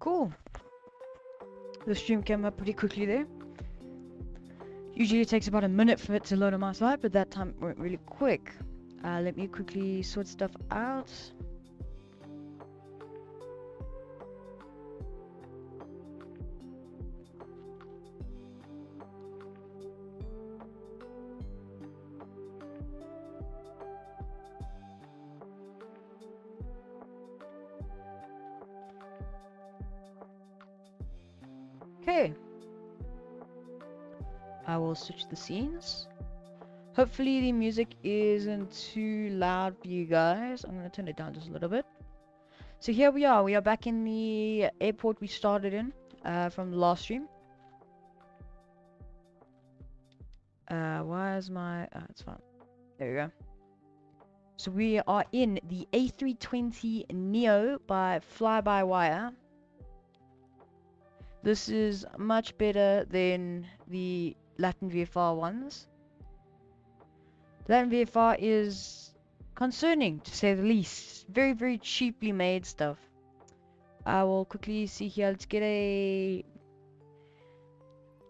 Cool. The stream came up pretty quickly there. Usually it takes about a minute for it to load on my side, but that time went really quick. Let me quickly sort stuff out. Okay. I will switch the scenes. Hopefully the music isn't too loud for you guys. I'm going to turn it down just a little bit. So here we are. We are back in the airport we started in from the last stream. Why is my... it's fine. There we go. So we are in the A320 Neo by Fly-by-Wire. This is much better than the Latin VFR ones. Latin VFR is concerning, to say the least. Very, very cheaply made stuff. I will quickly see here. Let's get a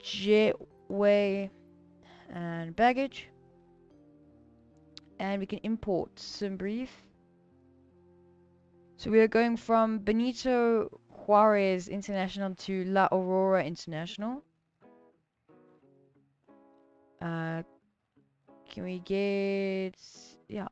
jetway and baggage. And we can import some brief. So we are going from Benito Juarez International to La Aurora International. Can we get... yeah.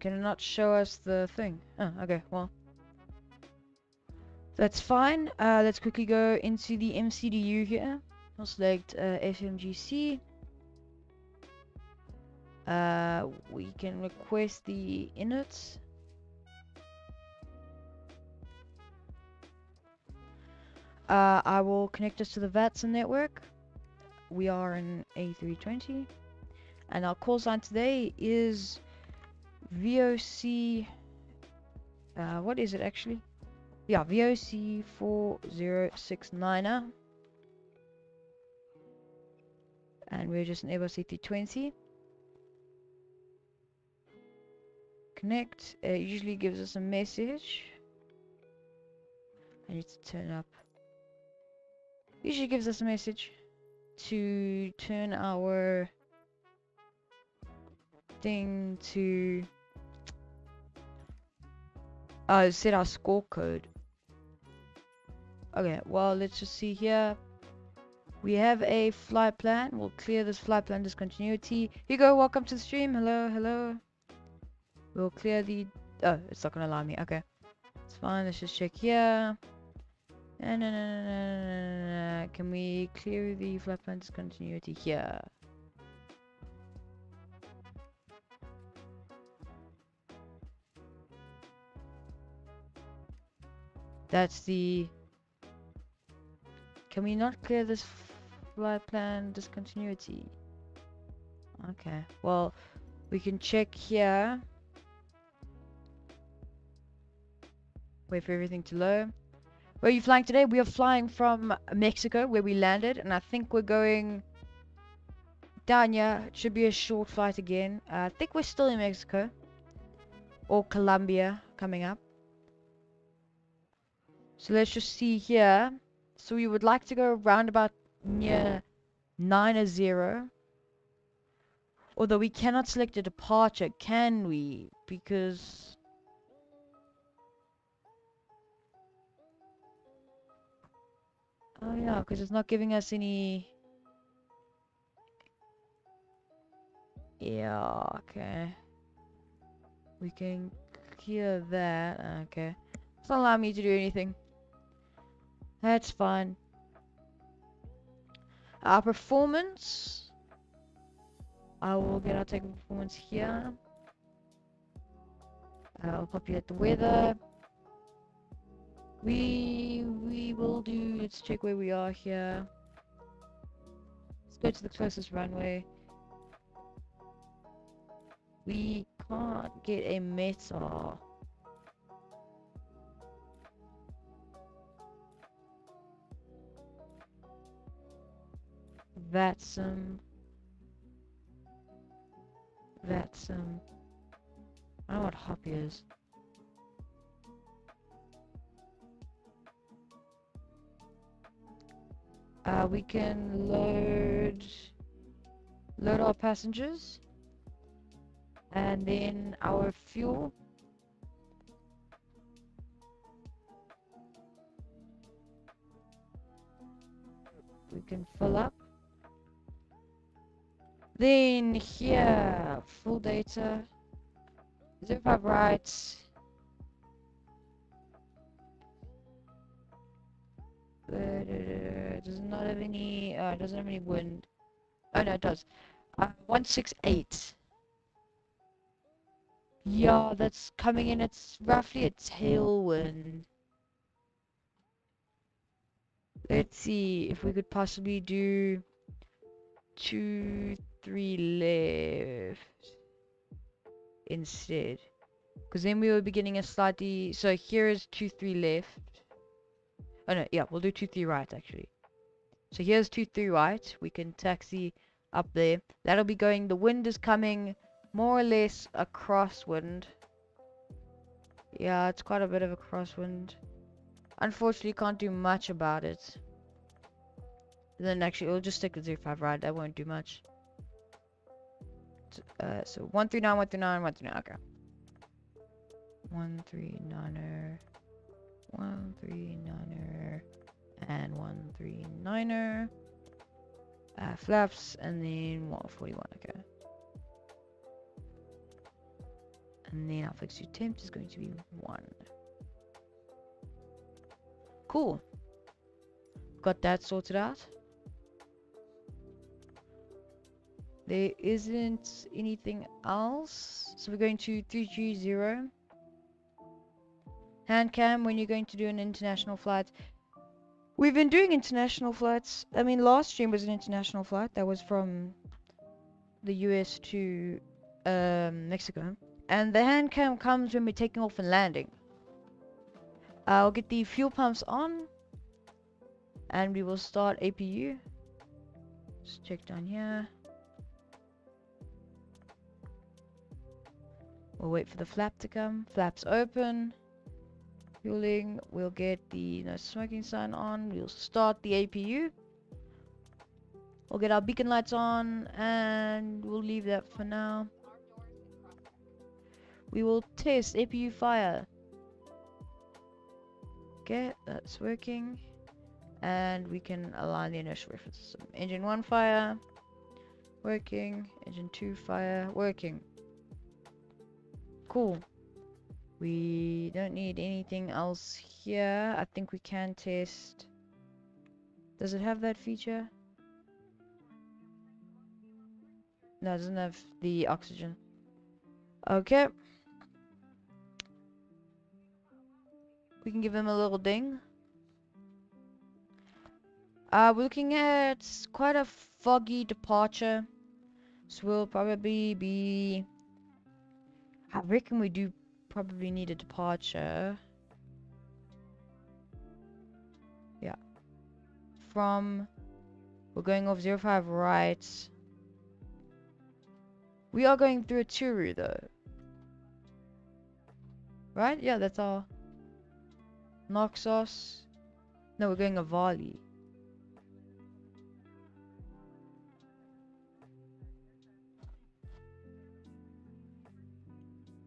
Can it not show us the thing? Oh, okay, well. That's fine. Let's quickly go into the MCDU here. I'll select FMGC. We can request the init. I will connect us to the VATSIM network. We are in A320. And our call sign today is VOC... what is it actually? Yeah, VOC 4069er. And we're just in Airbus A320. Connect. It usually gives us a message. I need to turn up. Usually gives us a message to turn our thing to set our score code. Okay, well, let's just see here. We have a flight plan. We'll clear this flight plan discontinuity. Hugo, welcome to the stream. Hello, hello. We'll clear the... oh, it's not gonna allow me. Okay, it's fine. Let's just check here. Can we clear the flight plan discontinuity here? That's the... can we not clear this flight plan discontinuity? Okay, well, we can check here. Wait for everything to load. Where are you flying today? We are flying from Mexico, where we landed, and I think we're going down here. It should be a short flight again. I think we're still in Mexico. Or Colombia coming up. So let's just see here. So we would like to go around about near 9:00. Although we cannot select a departure, can we? Because... oh yeah, because it's not giving us any... yeah, okay. We can clear that. Okay. It's not allowing me to do anything. That's fine. Our performance. I will get our technical performance here. I'll populate the weather. We will do... let's check where we are here. Let's go to the closest runway. We can't get a META. VATSIM. VATSIM. I don't know what hop is. We can load our passengers, and then our fuel. We can fill up. Then here, full data. 05 right. Does not have any. Doesn't have any wind. Oh no, it does. 168. Yeah, that's coming in. It's roughly a tailwind. Let's see if we could possibly do 2, 3 left instead. Because then we will be getting a slightly. So here is 2, 3 left. Oh no, yeah, we'll do 2, 3 right actually. So here's 2, 3 right. We can taxi up there. That'll be going. The wind is coming more or less a crosswind. Yeah, it's quite a bit of a crosswind. Unfortunately, can't do much about it. Then actually, we'll just stick with 05 right. That won't do much. So 139, 139, 139. Okay. 139er, 139er, and 139er. Flaps, and then 141. Okay. And then our fixed temp is going to be 1. Cool. Got that sorted out. There isn't anything else. So we're going to 330. Hand cam when you're going to do an international flight. We've been doing international flights. I mean, last stream was an international flight. That was from the US to Mexico. And the hand cam comes when we're taking off and landing. I'll get the fuel pumps on. And we will start APU. Just check down here. We'll wait for the flap to come. Flaps open. Fueling. We'll get the no smoking sign on. We'll start the APU. We'll get our beacon lights on. And we'll leave that for now. We will test APU fire. Okay, that's working. And we can align the inertial reference system. Engine 1 fire. Working. Engine 2 fire. Working. Cool. We don't need anything else here. I think we can test. Does it have that feature? No, it doesn't have the oxygen. Okay. We can give him a little ding. We're looking at quite a foggy departure. So we'll probably be... I reckon we do probably need a departure. Yeah. From... We're going off 05 right. We are going through a Turu though. Right? Yeah, that's our... Noxos. No, we're going Avali.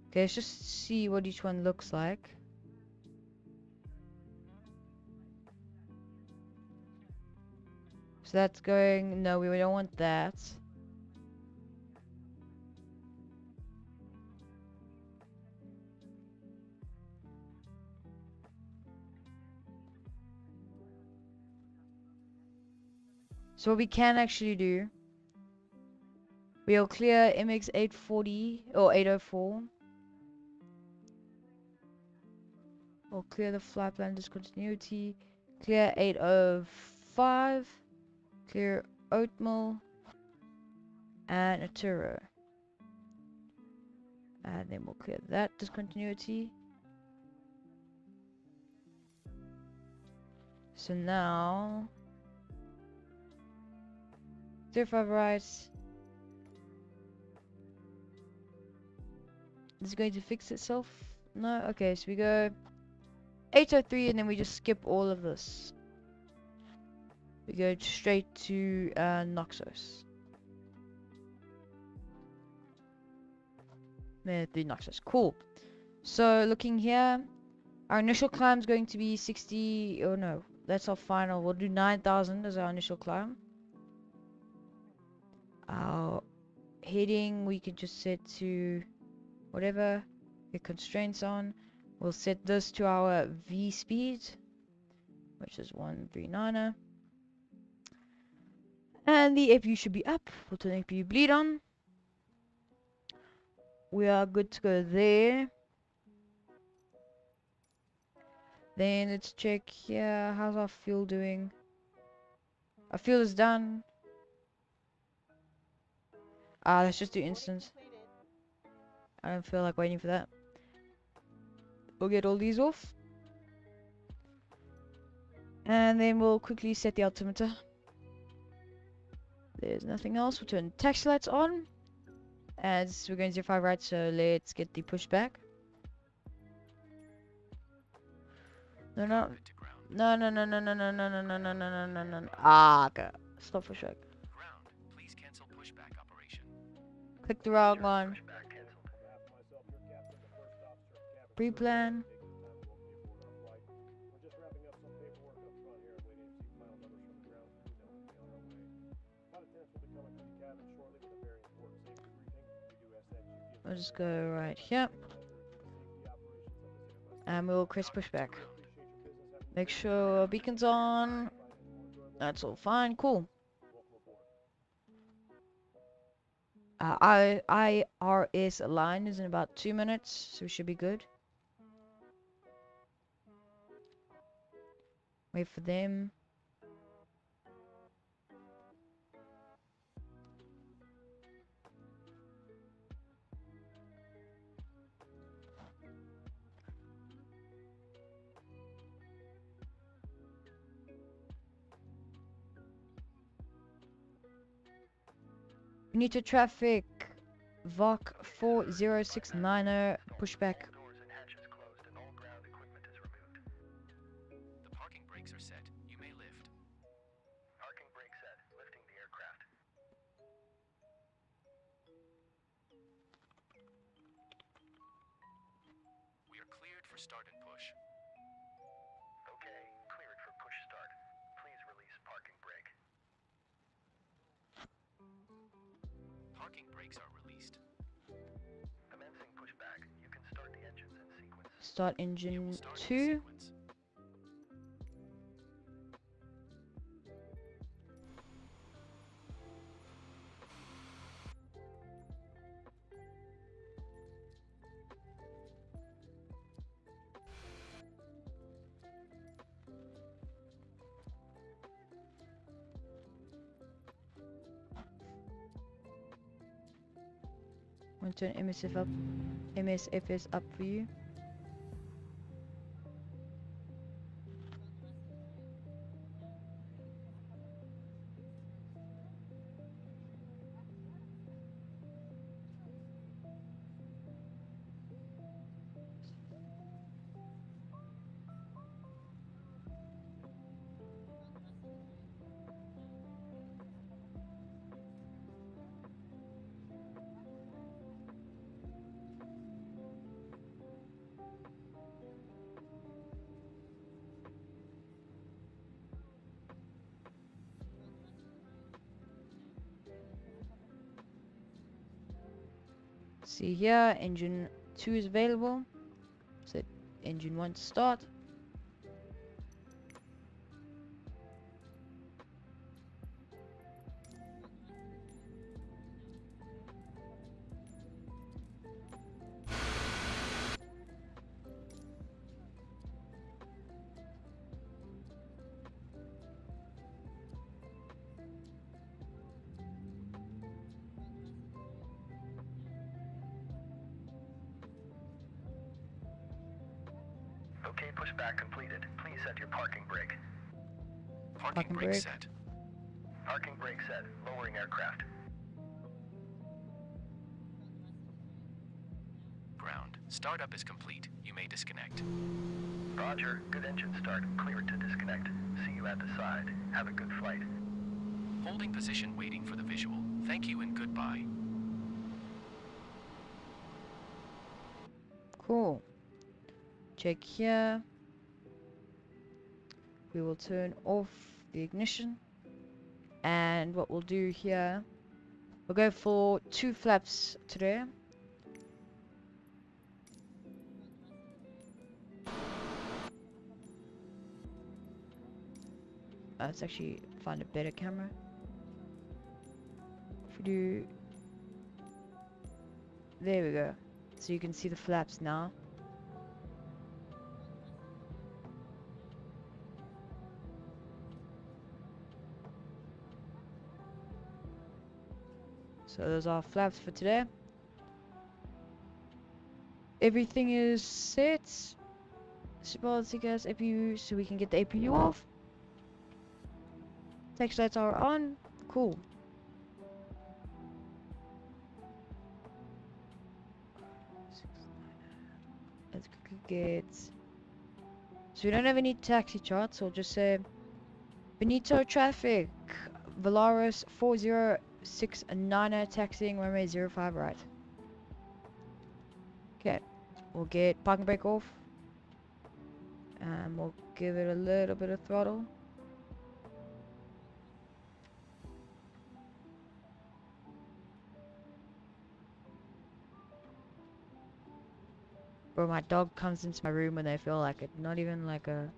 Okay, let's just see what each one looks like. So that's going... No, we don't want that. So what we can actually do... We'll clear MX 840 or 804. We'll clear the flight plan discontinuity. Clear 805. Clear Oatmeal. And Aturo. And then we'll clear that discontinuity. So now... 05 right. Is it going to fix itself? No? Okay, so we go 803 and then we just skip all of this. We go straight to Noxos. The Noxos. Cool. So looking here, our initial climb is going to be 60. Oh no, that's our final. We'll do 9,000 as our initial climb. Our heading we could just set to whatever the constraints on. We'll set this to our V speed, which is 139er. And the APU should be up. We'll turn the APU bleed on. We are good to go there. Then let's check here. How's our fuel doing? Our fuel is done. Let's just do instance. I don't feel like waiting for that. We'll get all these off. And then we'll quickly set the altimeter. There's nothing else. We'll turn taxi lights on. As we're going 05 right, so let's get the pushback. No, no. No, no, no, no, no, no, no, no, no, no, no, no, no, no. Okay. Stop pushback. Please cancel pushback operation. Click the wrong one. Pre-plan. I'll just go right here. And we'll press pushback. Make sure beacon's on. That's all fine. Cool. IRS line is in about 2 minutes, so we should be good. Wait for them. We need to traffic VOC 4069er pushback. The parking brakes are set. You may lift. Parking brake set. Lifting the aircraft. We are cleared for start and push. Okay, cleared for push start. Please release parking brake. Parking brakes are released. Commencing pushback. You can start the engines in sequence. Start engine 2. I'm going to turn MSFS up for you. See here, engine 2 is available. Set engine 1 to start. Okay, pushback completed. Please set your parking brake. Parking brake set. Parking brake set. Lowering aircraft. ground. Startup is complete. You may disconnect. Roger. Good engine start. Cleared to disconnect. See you at the side. Have a good flight. Holding position waiting for the visual. Thank you and goodbye. Cool. Check here. We will turn off the ignition. And what we'll do here, we'll go for 2 flaps today. Let's actually find a better camera. If we do, there we go. So you can see the flaps now. So those are flaps for today. Everything is set. Stability gas, APU, so we can get the APU off. Text lights are on. Cool. Let's quickly get. So we don't have any taxi charts, so we'll just say Benito traffic, Valaris 4069 taxiing runway 05 right. Okay, we'll get parking brake off, and we'll give it a little bit of throttle. Bro, my dog comes into my room when they feel like it. Not even like a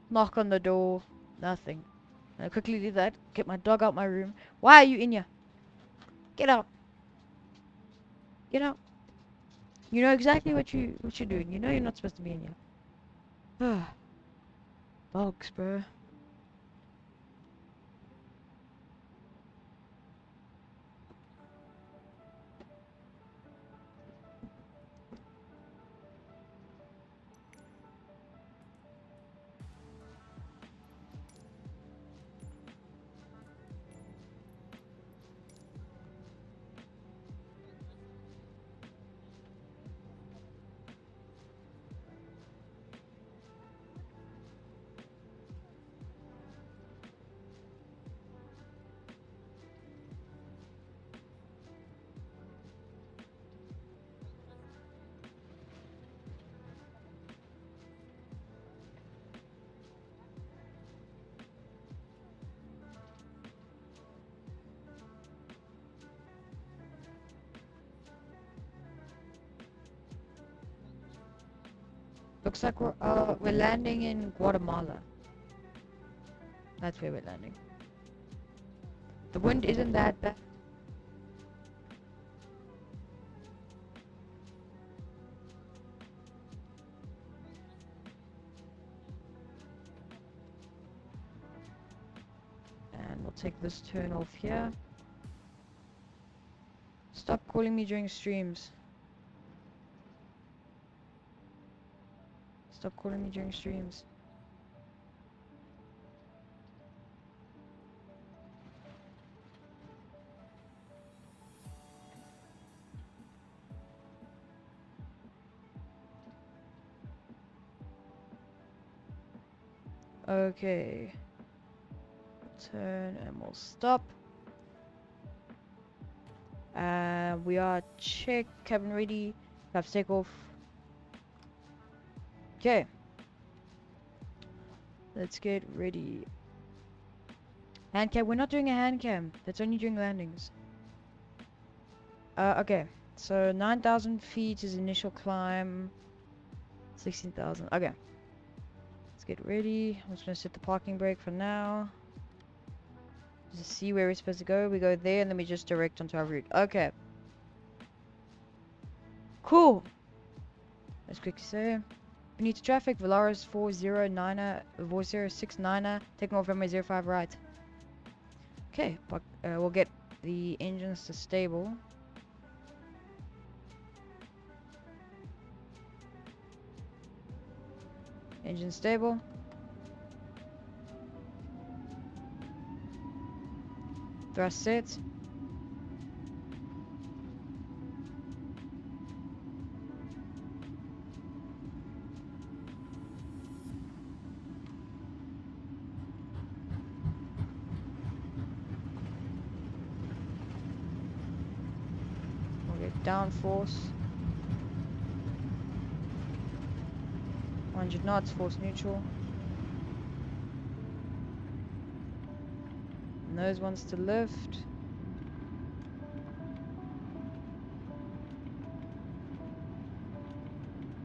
knock on the door. Nothing. I quickly do that. Get my dog out my room. Why are you in here? Get out. Get out. You know exactly what you're doing. You know you're not supposed to be in here. Dogs, bro. Looks like we're landing in Guatemala. That's where we're landing. The wind isn't that bad. And we'll take this turn off here. Stop calling me during streams. Stop calling me during streams. Okay. Turn and we'll stop. We are check, cabin ready, flaps take off. Okay. Let's get ready. Hand cam, we're not doing a hand cam. That's only during landings. Okay. So 9,000 feet is initial climb. 16,000. Okay. Let's get ready. I'm just gonna set the parking brake for now. Just see where we're supposed to go. We go there and then we just direct onto our route. Okay. Cool. Let's quickly say. Benito traffic, Valaris 4069, taking off runway 05 right. Okay, we'll get the engines to stable. Engine stable. Thrust set. downforce. 100 knots, force neutral. And those ones to lift.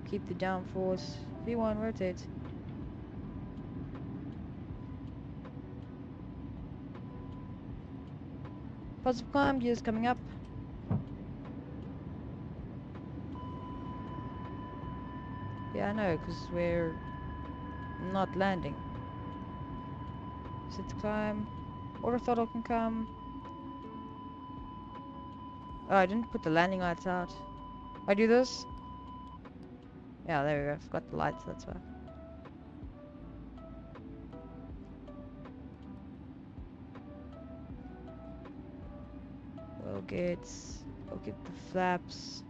Keep the downforce. V1 rotate. Positive climb, gears coming up. Yeah, I know, because we're not landing. Sit climb. Auto throttle can come. Oh, I didn't put the landing lights out. I do this? Yeah, there we go. Forgot the lights, that's why. We'll get the flaps.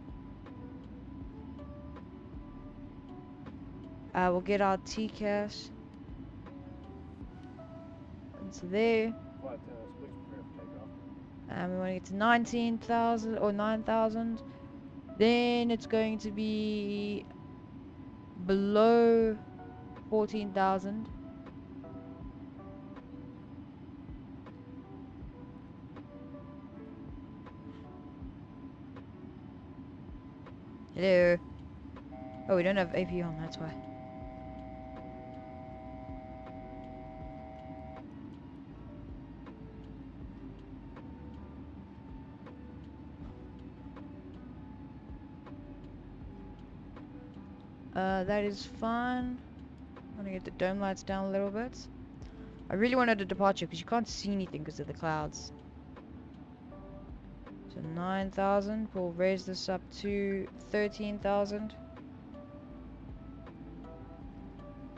We'll get our T-cash. Into there. Flight attendants, please prepare for takeoff. And we want to get to 19,000 or 9,000. Then it's going to be below 14,000. Hello. Oh, we don't have AP on, that's why. That is fine. I'm gonna get the dome lights down a little bit. I really wanted a departure because you can't see anything because of the clouds. So 9,000. We'll raise this up to 13,000.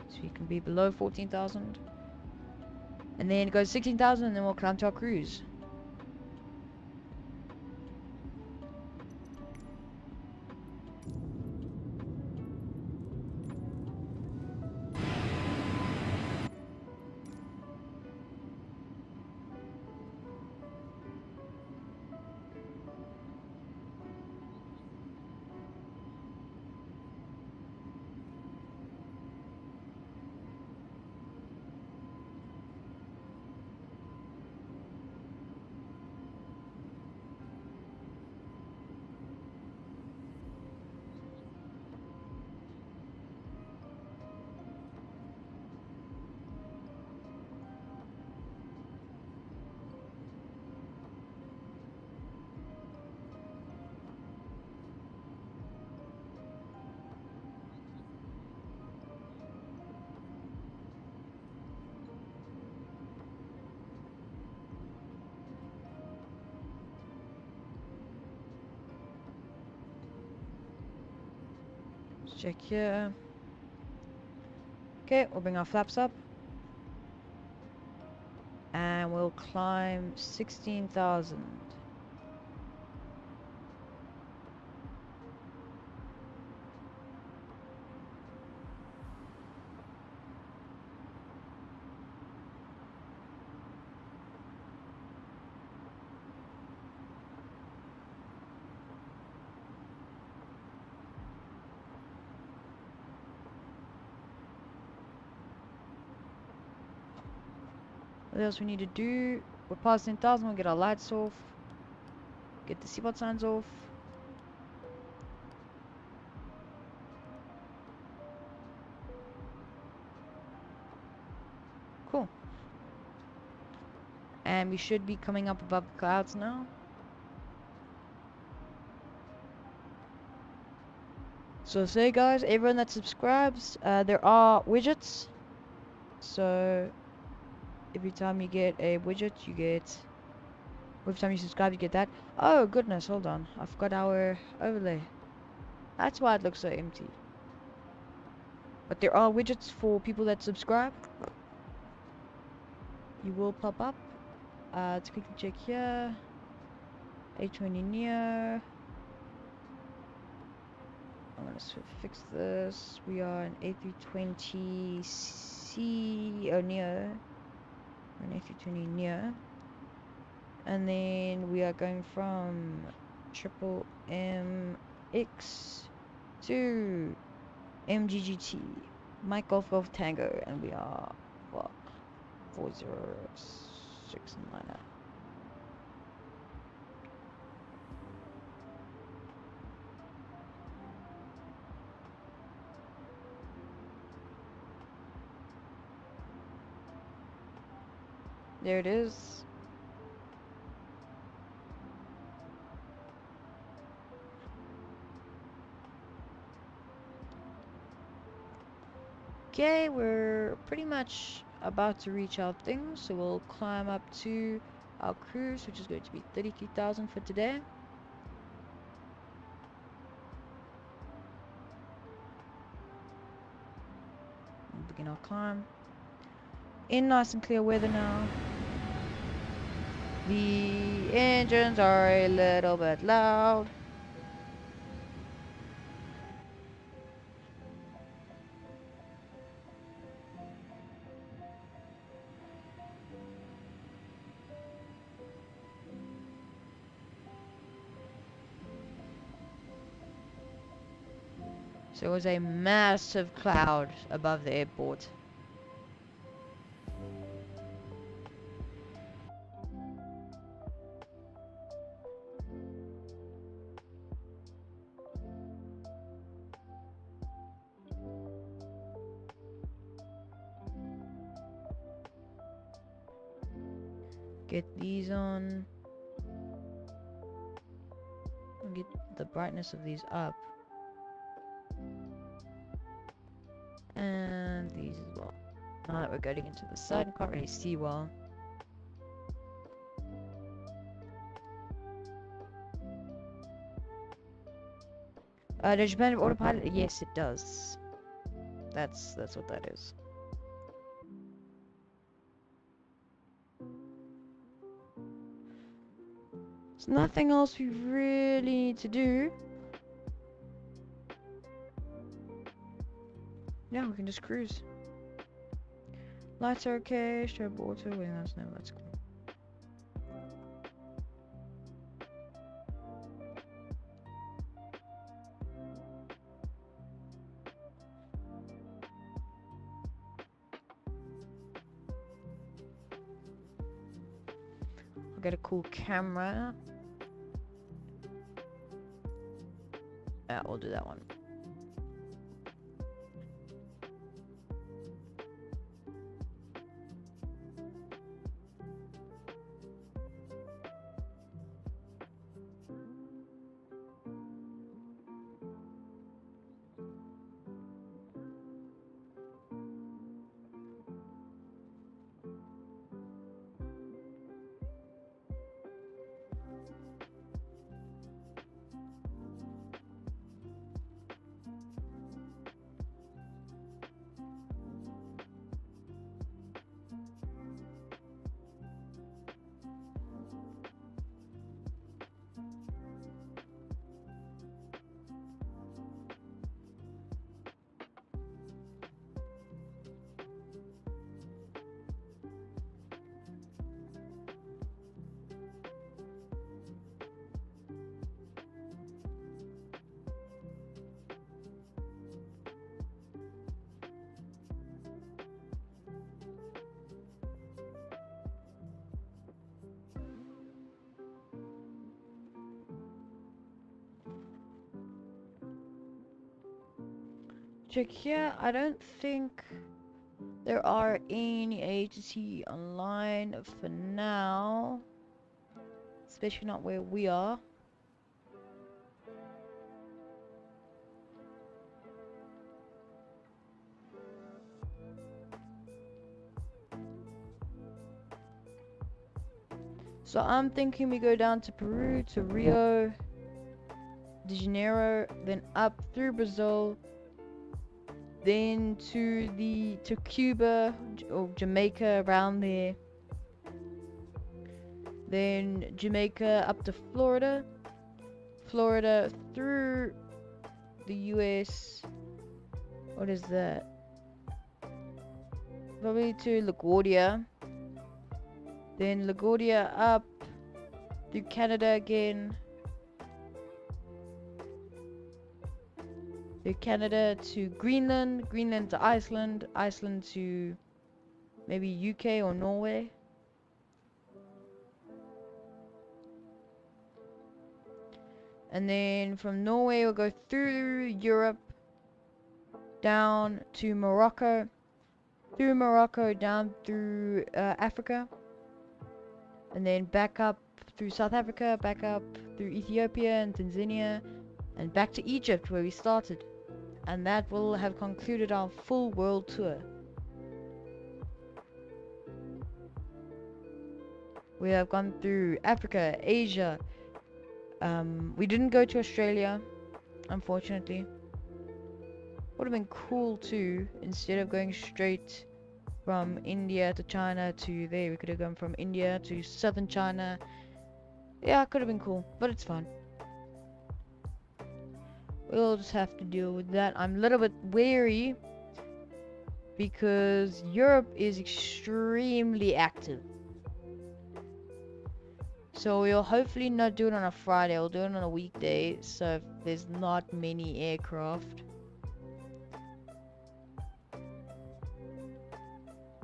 So you can be below 14,000. And then it goes 16,000 and then we'll climb to our cruise. Let's check here. Okay, we'll bring our flaps up. And we'll climb 16,000. What else we need to do? We're past 10,000, we'll get our lights off. Get the seatbelt signs off. Cool. And we should be coming up above the clouds now. So say guys, everyone that subscribes, there are widgets. So every time you get a widget, you get... Every time you subscribe, you get that. Oh goodness, hold on. I forgot our overlay. That's why it looks so empty. But there are widgets for people that subscribe. You will pop up. Let's quickly check here. A320 Neo. I'm gonna fix this. We are an A320C or Neo. We're an A320 Neo. And then we are going from triple MX to MGGT, Mike Golf Golf Tango, and we are what 40699. There it is. Okay, we're pretty much about to reach our thing, so we'll climb up to our cruise, which is going to be 33,000 for today. We'll begin our climb. In nice and clear weather now. The engines are a little bit loud. So it was a massive cloud above the airport. Get these on. Get the brightness of these up. And these as well. Now that we're getting into the sun, can't really see well. Does Japan have autopilot? Yes, it does. That's what that is. There's nothing else we really need to do. Yeah, we can just cruise. Lights are okay, strobe auto, that's no, that's cool. I'll get a cool camera. Yeah, we'll do that one. Check here. I don't think there are any agency online for now, especially not where we are. So I'm thinking we go down to Peru, to Rio de Janeiro, then up through Brazil, then to Cuba or Jamaica, around there, then Jamaica up to Florida, Florida through the US. What is that? Probably to LaGuardia, then LaGuardia up through Canada again, through Canada to Greenland, Greenland to Iceland, Iceland to maybe UK or Norway. And then from Norway we'll go through Europe down to Morocco, through Morocco down through Africa, and then back up through South Africa, back up through Ethiopia and Tanzania, and back to Egypt where we started. And that will have concluded our full world tour. We have gone through Africa, Asia. We didn't go to Australia, unfortunately. Would have been cool too, instead of going straight from India to China to there, we could have gone from India to southern China. Yeah, it could have been cool, but it's fine. We'll just have to deal with that. I'm a little bit wary because Europe is extremely active. So we'll hopefully not do it on a Friday, we'll do it on a weekday, so if there's not many aircraft.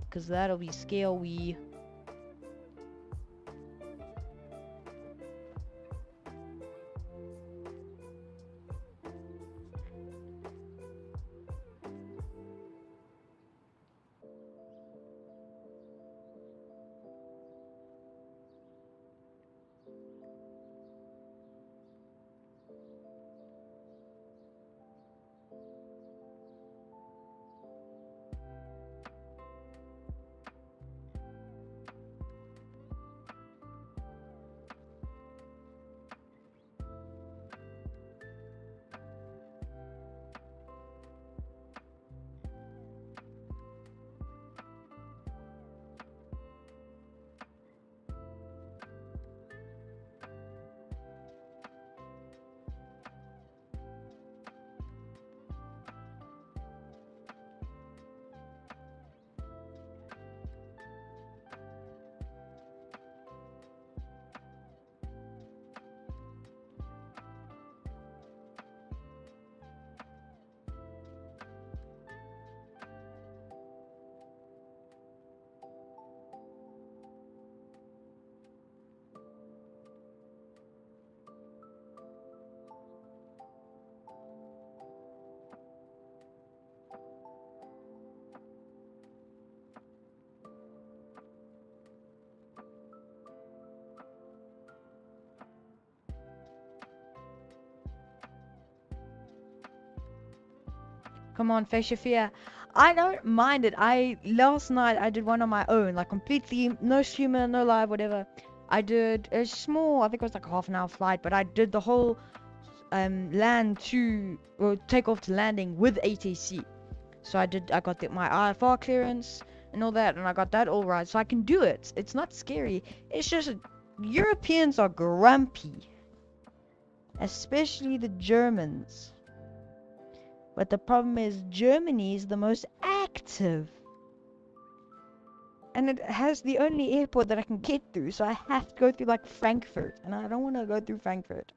Because that'll be scary. Come on, face your fear. I don't mind it. Last night I did one on my own, like completely no streamer, no live, whatever. I did a small, I think it was like a half an hour flight, but I did the whole takeoff to landing with ATC. So I got my IFR clearance and all that, and I got that all right. So I can do it. It's not scary. It's just Europeans are grumpy, especially the Germans. But the problem is Germany is the most active. And it has the only airport that I can get through, so I have to go through like Frankfurt. And I don't want to go through Frankfurt.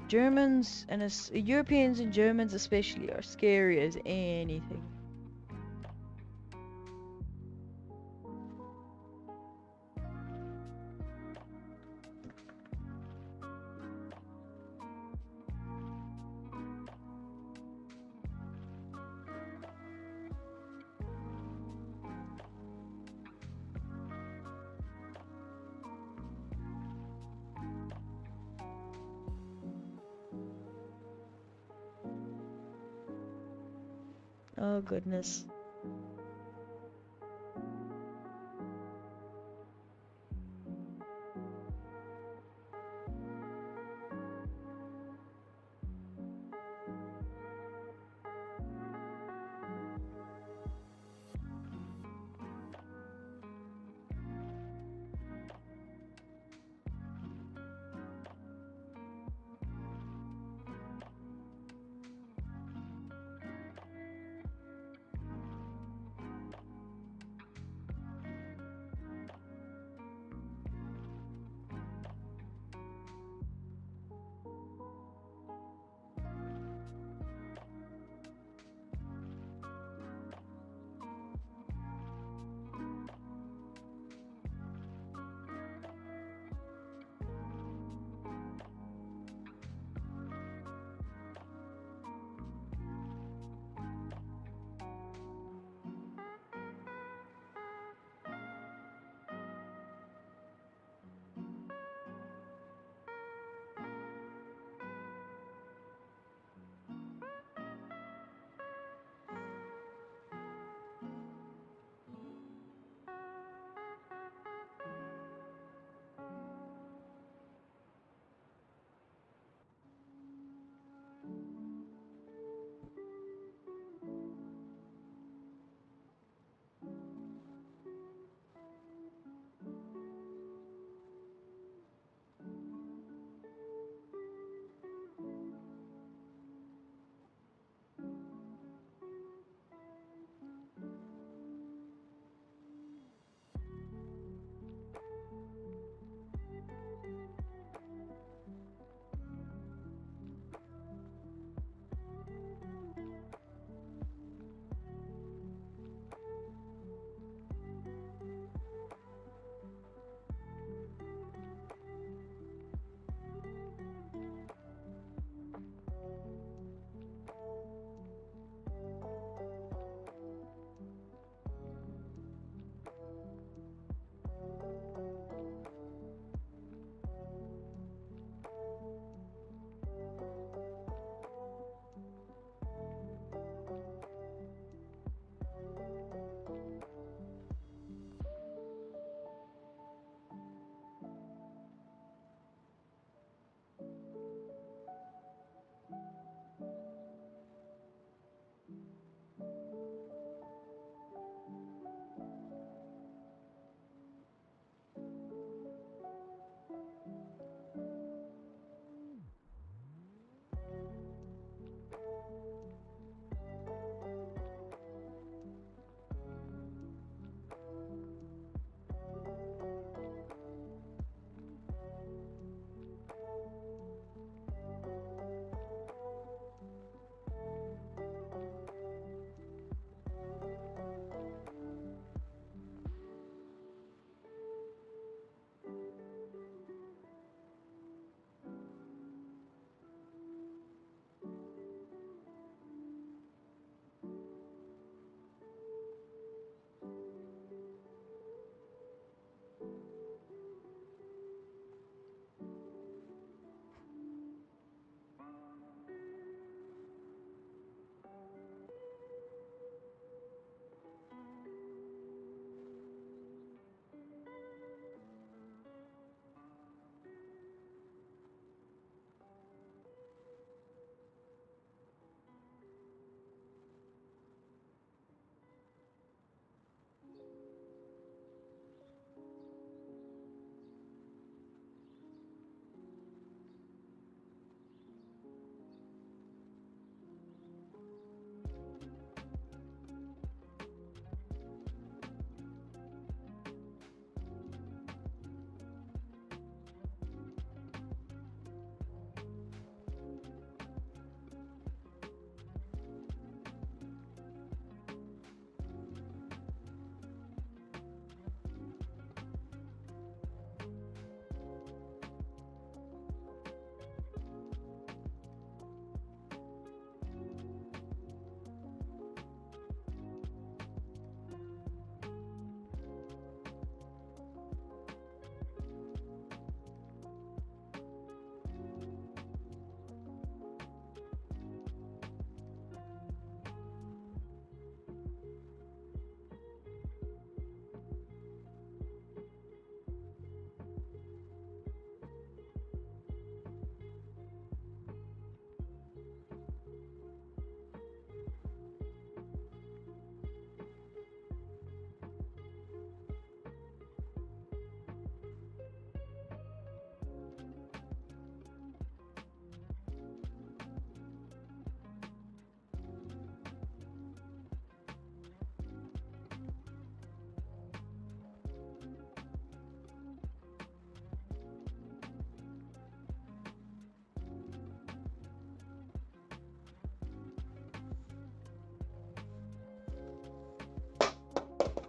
Germans and Europeans and Germans especially are scary as anything. Oh goodness.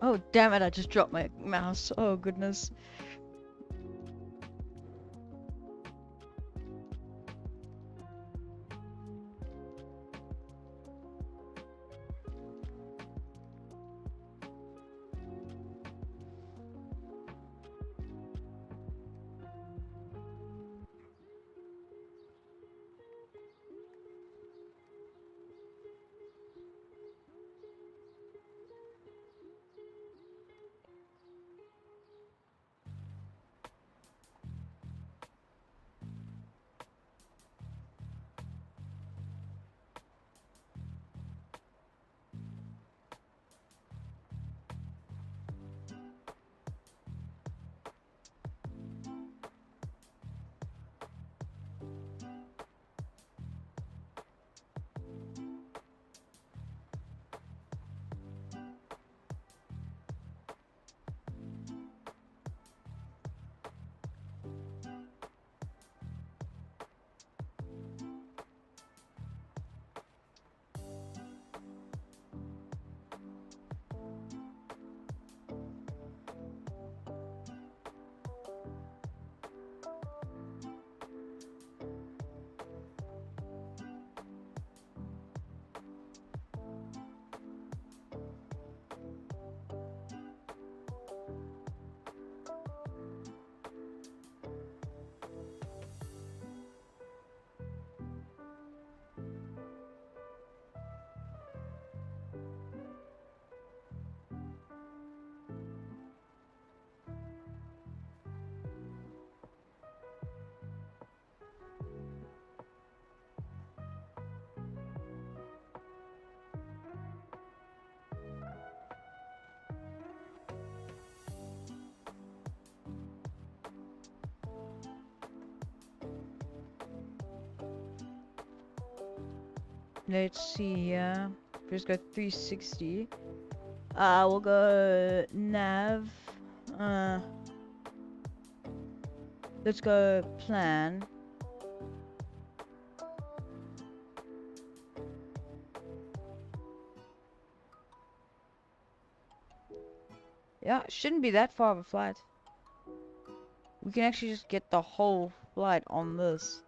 Oh, damn it, I just dropped my mouse. Oh, goodness. Let's see here. First go 360. We'll go nav. Let's go plan. Yeah, shouldn't be that far of a flight. We can actually just get the whole flight on this.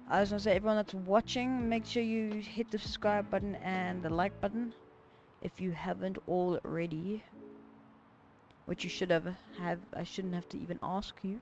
I just want to say, everyone that's watching, make sure you hit the subscribe button and the like button if you haven't already. Which you should have. I shouldn't have to even ask you.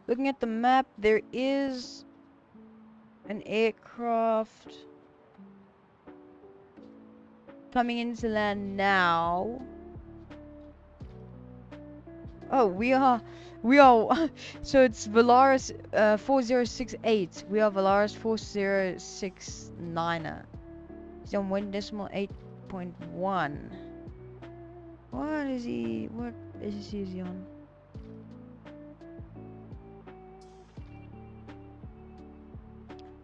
Looking at the map, there is an aircraft coming into land now. Oh, we are, so it's Valaris 4068. We are Valaris 4069er. He's on 1.8.1. What is he on?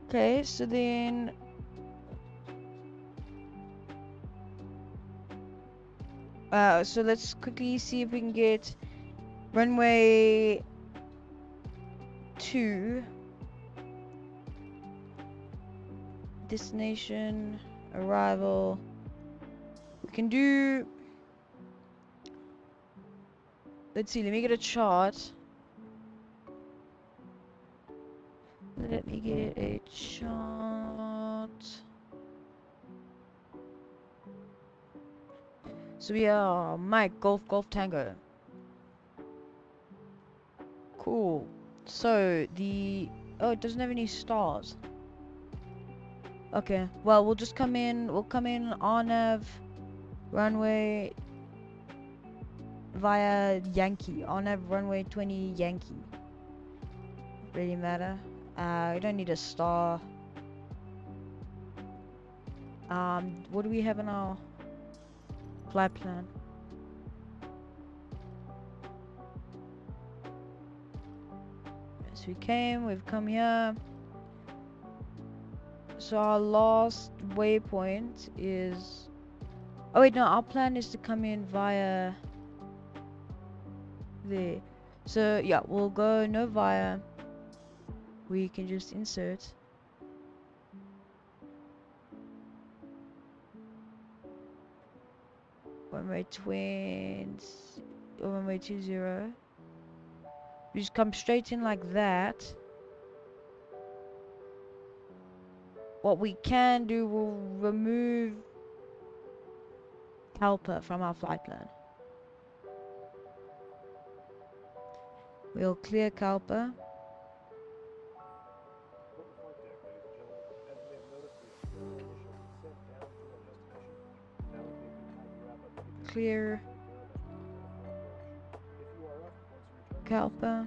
Okay, so then so let's quickly see if we can get runway 2, destination, arrival. We can do, let's see, let me get a chart. Let me get a chart. So we are Mike, Golf Tango. Cool. So oh, it doesn't have any stars. Okay, well, we'll come in RNAV runway via Yankee. RNAV runway 20 Yankee. Really matter. We don't need a star. What do we have in our flight plan? So we've come here. So our last waypoint is, oh wait, no, our plan is to come in via there. So yeah, we'll go no via. We can just insert. Runway 20 or runway 20. We just come straight in like that. What we can do, we'll remove Calpa from our flight plan. We'll clear Calpa. Clear Calpa.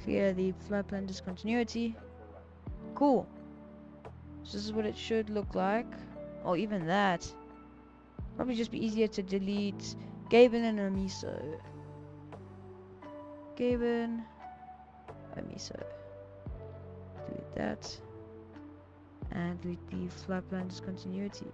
Clear the flight plan discontinuity. Cool. So this is what it should look like. Or even that. Probably just be easier to delete Gaben and Amiso. Gaben, Amiso. Delete that. And delete the flight plan discontinuity.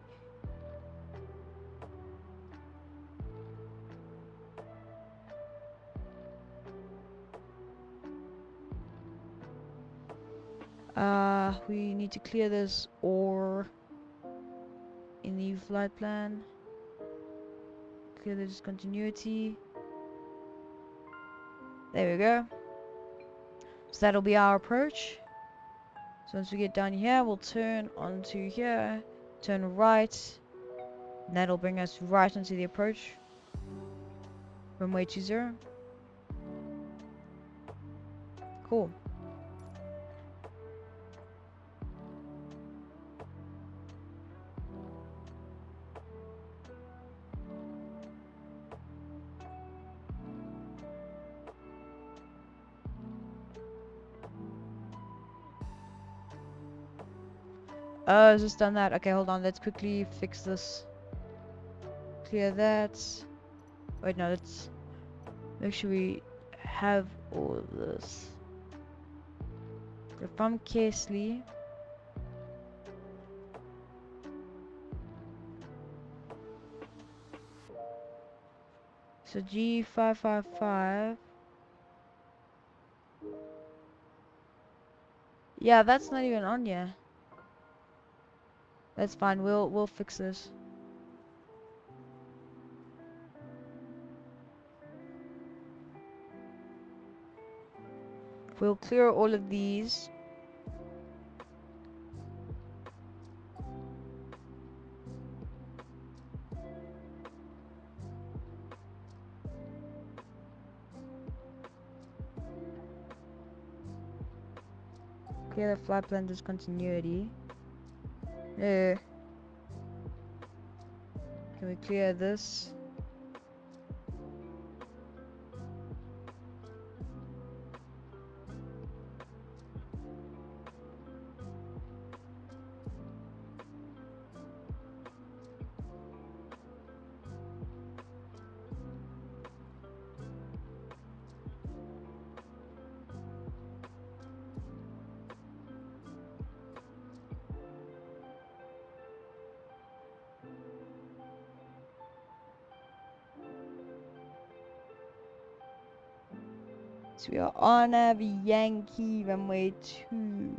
We need to clear this or in the flight plan. Clear the discontinuity. There we go. So that'll be our approach. So once we get down here, we'll turn onto here, turn right, and that'll bring us right onto the approach. Runway 20. Cool. Oh, it's just done that. Okay, hold on. Let's quickly fix this. Clear that. Wait, no, let's make sure we have all of this. So from Kesley. So G555. Yeah, that's not even on yet. That's fine. We'll fix this. We'll clear all of these. Clear the flight plan discontinuity. No. Can we clear this? So we are on a Yankee runway 2.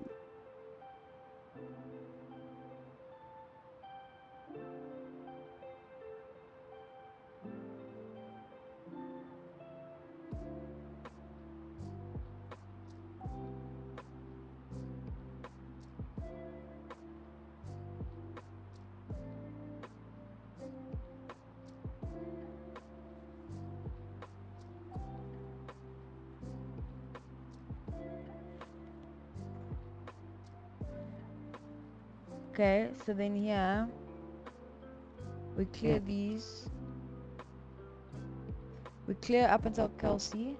Okay, so then here we clear these. We clear up until Kelsey.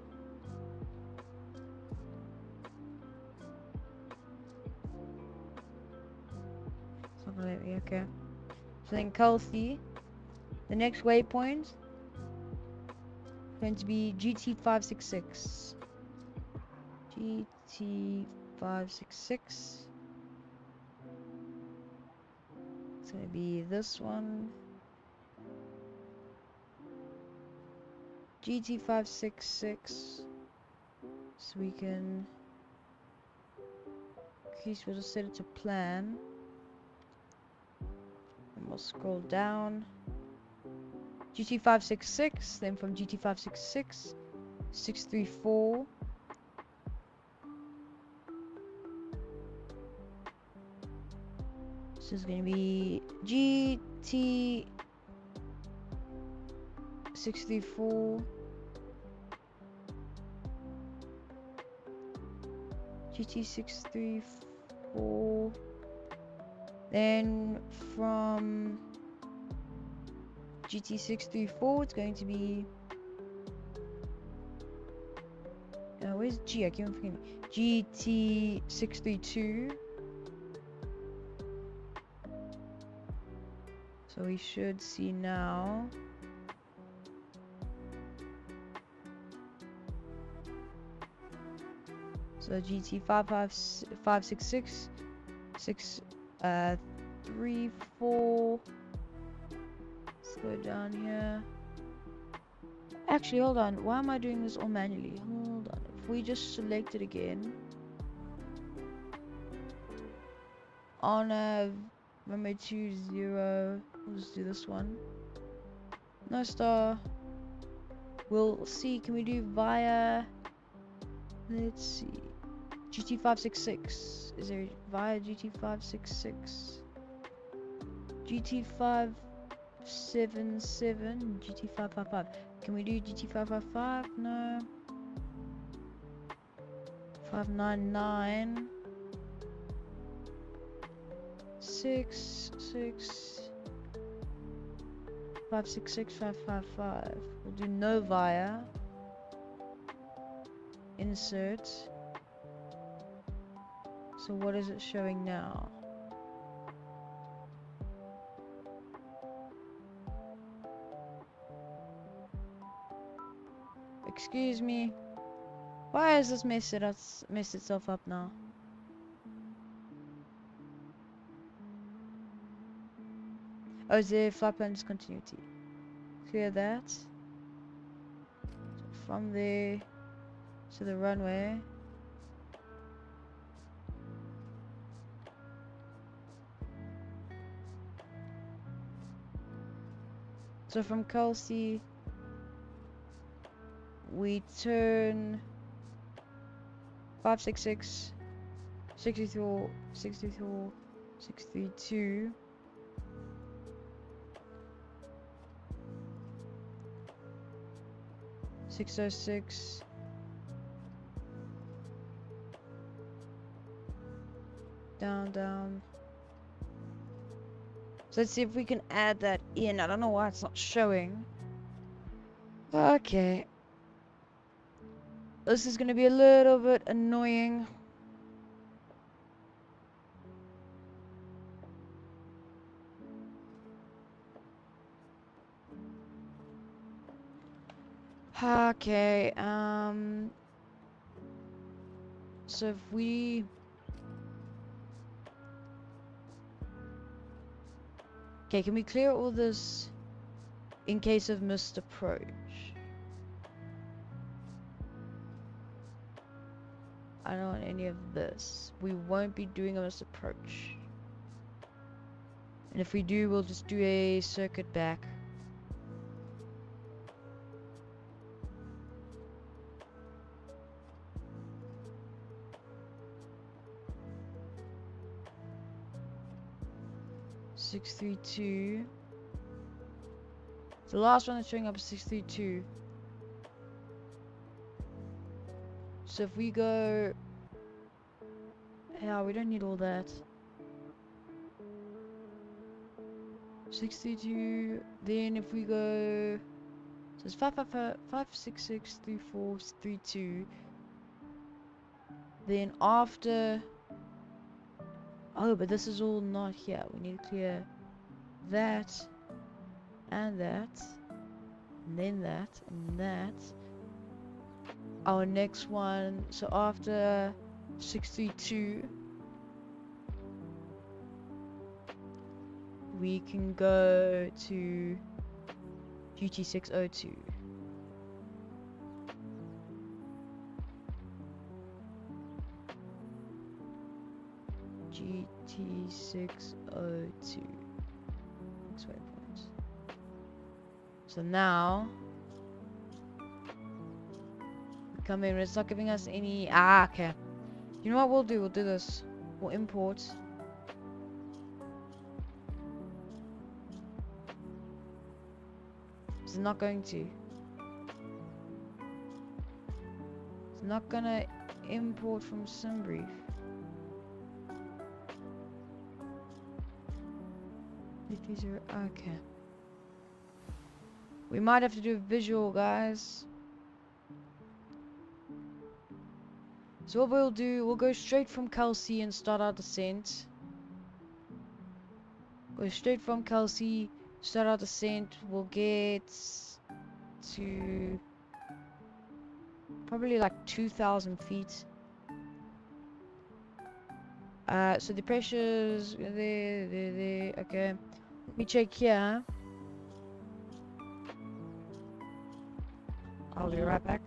It's not gonna let me, okay. So then Kelsey, the next waypoint is going to be GT566. GT566. It's gonna be this one. GT566. So we can. We'll just set it to plan. And we'll scroll down. GT566. Then from GT566, 634. This is going to be GT 634, GT 634. Then from GT 634, it's going to be. Where's G? I keep on forgetting. GT 632. So we should see now. So GT 566 634. Let's go down here. Actually, hold on. Why am I doing this all manually? Hold on. If we just select it again on a runway 20, we'll just do this one. No star. We'll see. Can we do via? Let's see. GT566. Is there via GT566? GT577. GT555. Can we do GT555? No. 599. 566 555. We'll do no via. Insert. So what is it showing now? Excuse me. Why has this messed itself up now? Oh, is there flight plan discontinuity? Clear that. From there to the runway. So from Kelsey, we turn 566, 64, 64, 632. $606. Down. So let's see if we can add that in. I don't know why it's not showing. Okay. This is going to be a little bit annoying. Okay, so if we... Okay, can we clear all this in case of missed approach? I don't want any of this. We won't be doing a missed approach. And if we do, we'll just do a circuit back. $632. The last one that's showing up is 632. So if we go... Yeah, we don't need all that. 632. Then if we go... So it's 5663432. Then after... Oh, but this is all not here. We need to clear that. And that. And then that. And that. Our next one. So after 632. We can go to GT602. GT602. Next waypoint. So now we come in. It's not giving us any. Okay. You know what we'll do? We'll do this. We'll import. It's not going to. It's not gonna import from SimBrief. Okay. We might have to do a visual, guys. So what we'll do, we'll go straight from Kelsey and start our descent. Go straight from Kelsey, start our descent. We'll get to probably like 2,000 feet. So the pressure's there. Okay. Let me check here. I'll be right back.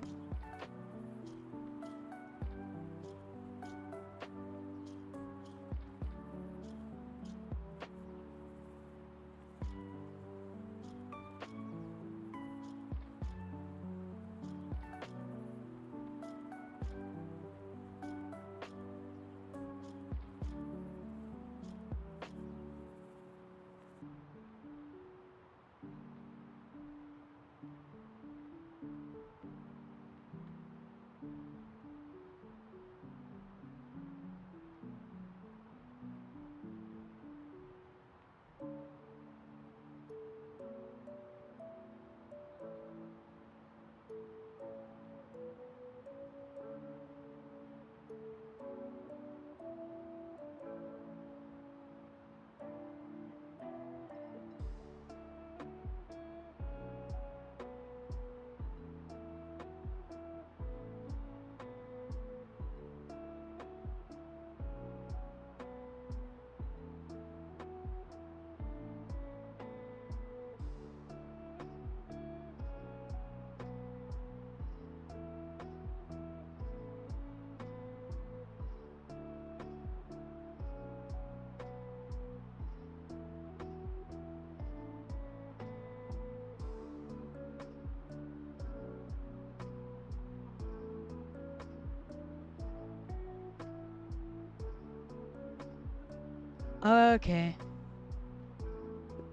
Okay.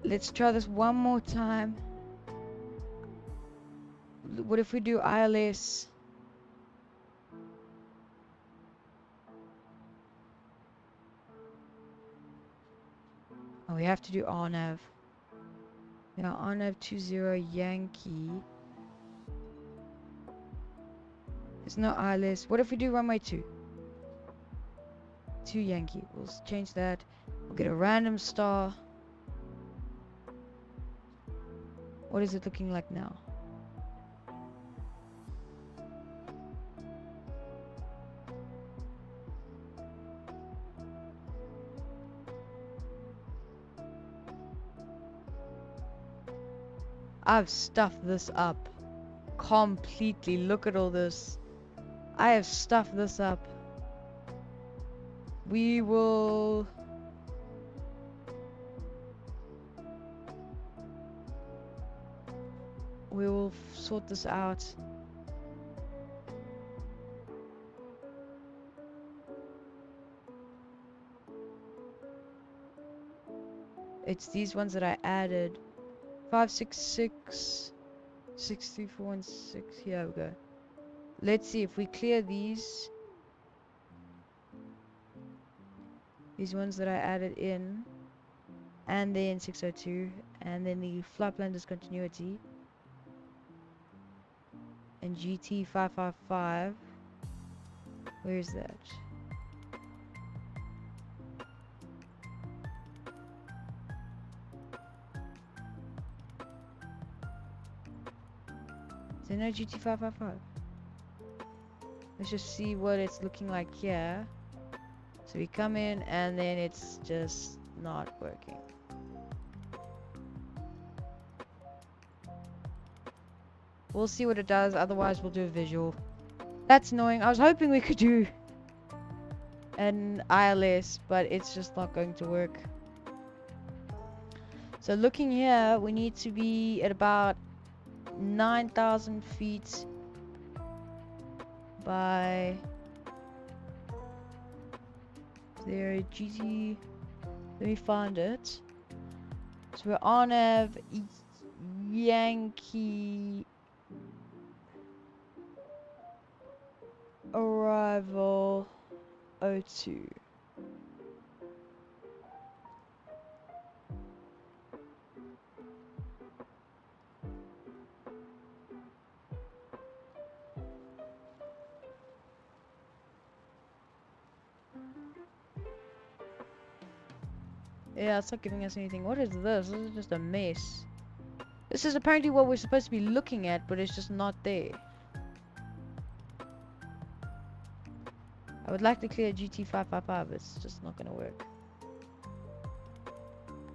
Let's try this one more time. What if we do ILS? Oh, we have to do RNAV. Yeah, RNAV 20 Yankee. There's no ILS. What if we do runway 2? 2 Yankee. We'll change that. We'll get a random star. What is it looking like now? I've stuffed this up completely. Look at all this. I have stuffed this up. We will sort this out. It's these ones that I added. 566 63416. Here we go. Let's see if we clear these ones that I added in, and then 602, and then the flight plan discontinuity, and GT 555. Where is that? Is there no GT 555? Let's just see what it's looking like here. So we come in and then it's just not working. We'll see what it does, otherwise we'll do a visual. That's annoying. I was hoping we could do an ILS, but it's just not going to work. So looking here, we need to be at about 9,000 feet by there. GT, let me find it. So we're on a Yankee arrival 02. Yeah, it's not giving us anything. What is this? This is just a mess. This is apparently what we're supposed to be looking at, but it's just not there. I would like to clear GT555, but it's just not gonna work.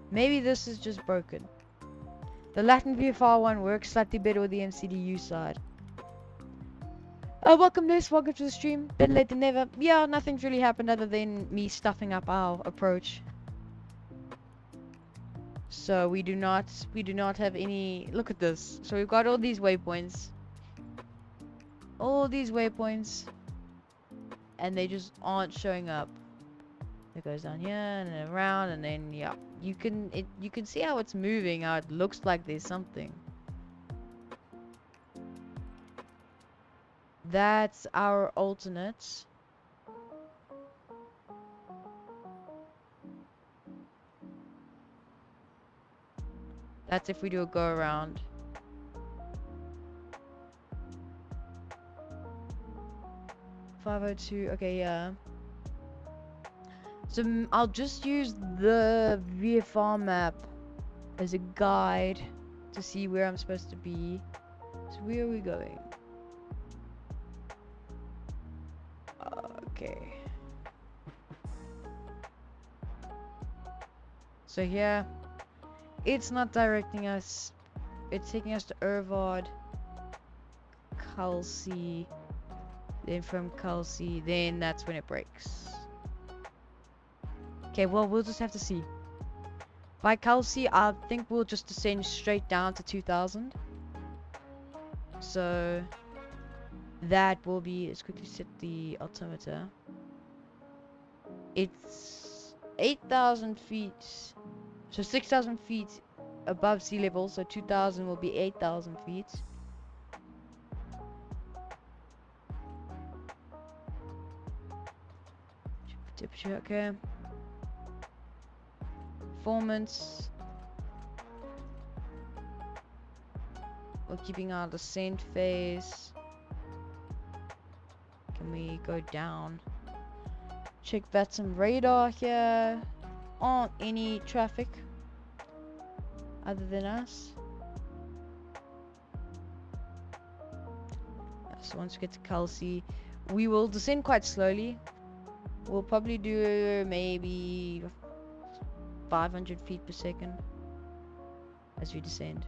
Maybe this is just broken. The Latin VFR one works slightly better with the MCDU side. Welcome Ness, welcome to the stream. Better late than never. Yeah, nothing's really happened other than me stuffing up our approach. So we do not have any. Look at this. So we've got all these waypoints. All these waypoints. And they just aren't showing up. It goes down here and then around, and then yeah. You can see how it's moving, how it looks like there's something. That's our alternate. That's if we do a go around. .502, okay, yeah. So I'll just use the VFR map as a guide to see where I'm supposed to be. So where are we going? Okay. So here, it's not directing us. It's taking us to Irvard, Kelsey, then from Kelsey, then that's when it breaks. Okay, well, we'll just have to see. By Kelsey, I think we'll just descend straight down to 2000. So that will be, let's quickly set the altimeter. It's 8,000 feet. So 6,000 feet above sea level. So 2,000 will be 8,000 feet. Temperature, okay. Performance. We're keeping our descent phase. Can we go down? Check VATSIM radar here. Aren't any traffic other than us. So once we get to Kelsey, we will descend quite slowly. We'll probably do maybe 500 feet per second as we descend.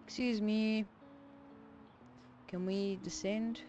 Excuse me. Can we descend?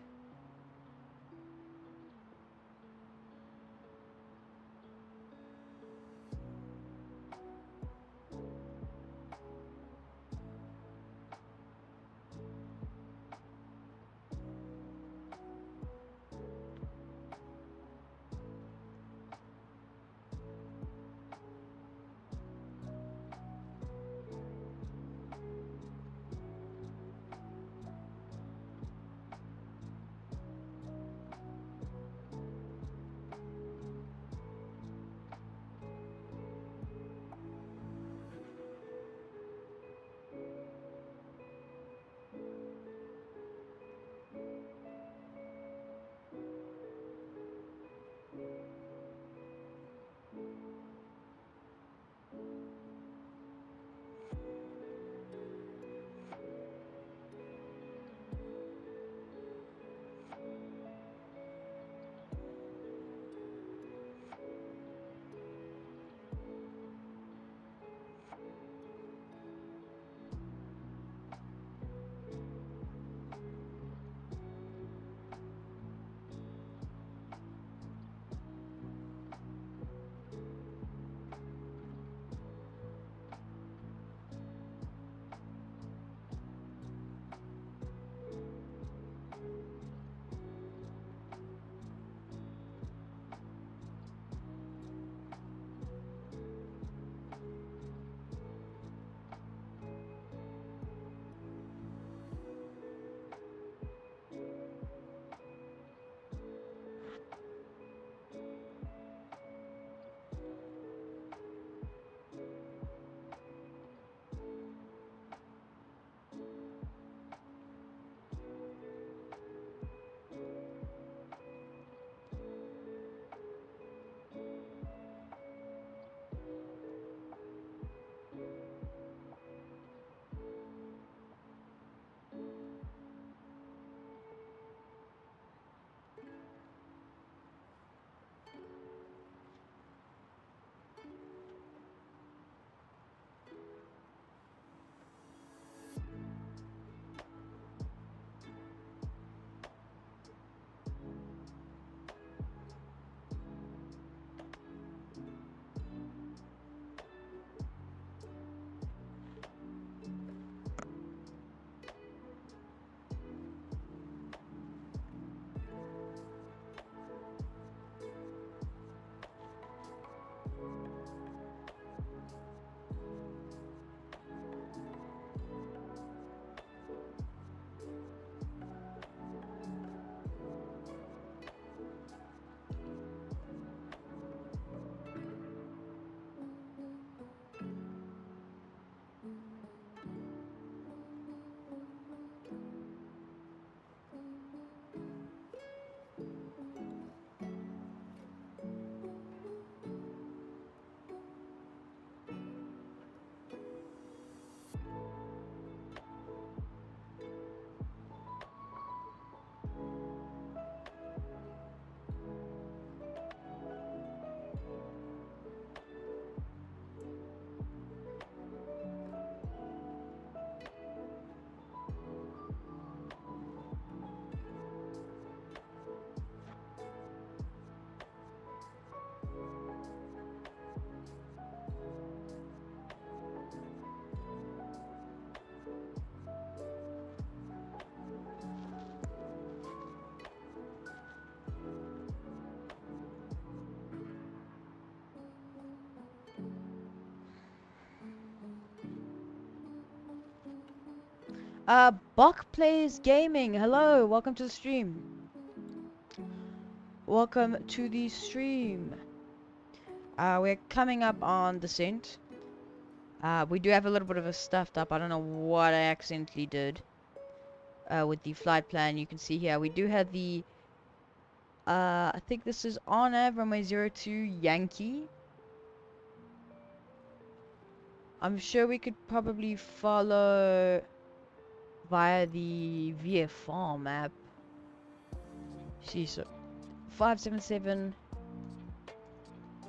Bach Plays Gaming. Hello, welcome to the stream. Welcome to the stream. We're coming up on descent. We do have a little bit of a stuffed up. I don't know what I accidentally did with the flight plan. You can see here we do have the I think this is Honor runway 02 Yankee. I'm sure we could probably follow via the VFR map. See, so 577.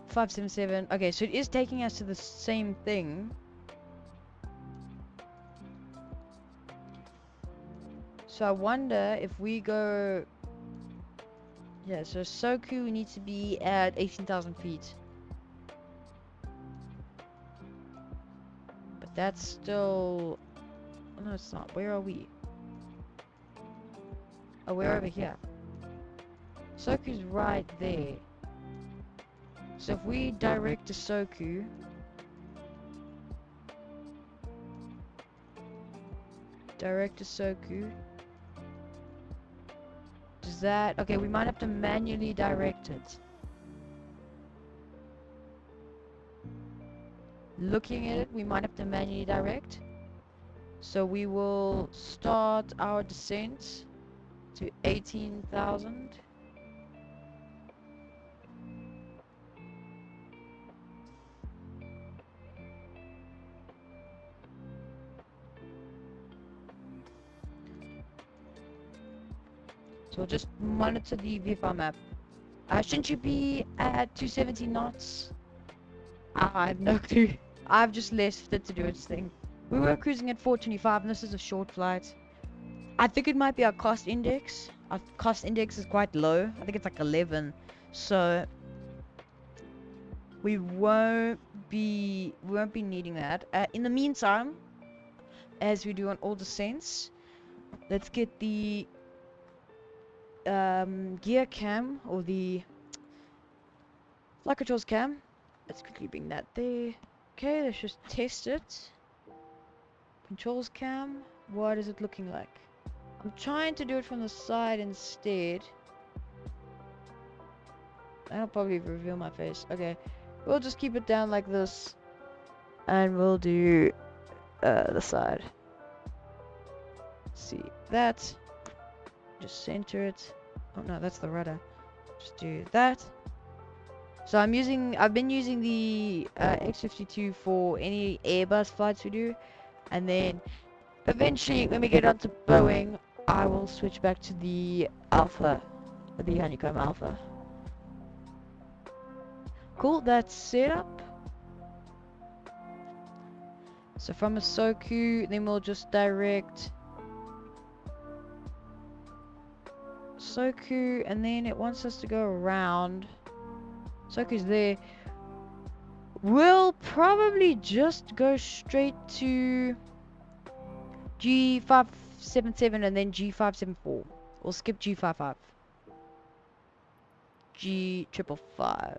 577. Okay, so it is taking us to the same thing. So I wonder if we go... Yeah, so Soku needs to be at 18,000 feet. But that's still... Oh, no, it's not. Where are we? Oh, we're over here. Soku's right there. So if we direct to Soku... Direct to Soku... Does that... Okay, we might have to manually direct it. Looking at it, we might have to manually direct. So we will start our descent to 18,000. So we'll just monitor the VFR map. Shouldn't you be at 270 knots? I have no clue. I've just left it to do its thing. We were cruising at 425 and this is a short flight. I think it might be our cost index. Our cost index is quite low. I think it's like 11. So we won't be needing that. In the meantime, as we do on all descents, let's get the gear cam or the flight controls cam. Let's quickly bring that there. Okay, let's just test it. Controls cam. What is it looking like? I'm trying to do it from the side instead. That'll probably reveal my face. Okay, we'll just keep it down like this, and we'll do the side. See that? Just center it. Oh no, that's the rudder. Just do that. So I've been using the X52 for any Airbus flights we do, and then eventually when we get onto Boeing, I will switch back to the Alpha, the Honeycomb Alpha. Cool, that's set up. So from a Soku, then we'll just direct Soku, and then it wants us to go around. Soku's there. We'll probably just go straight to G577 and then G574. We'll skip G55. G555.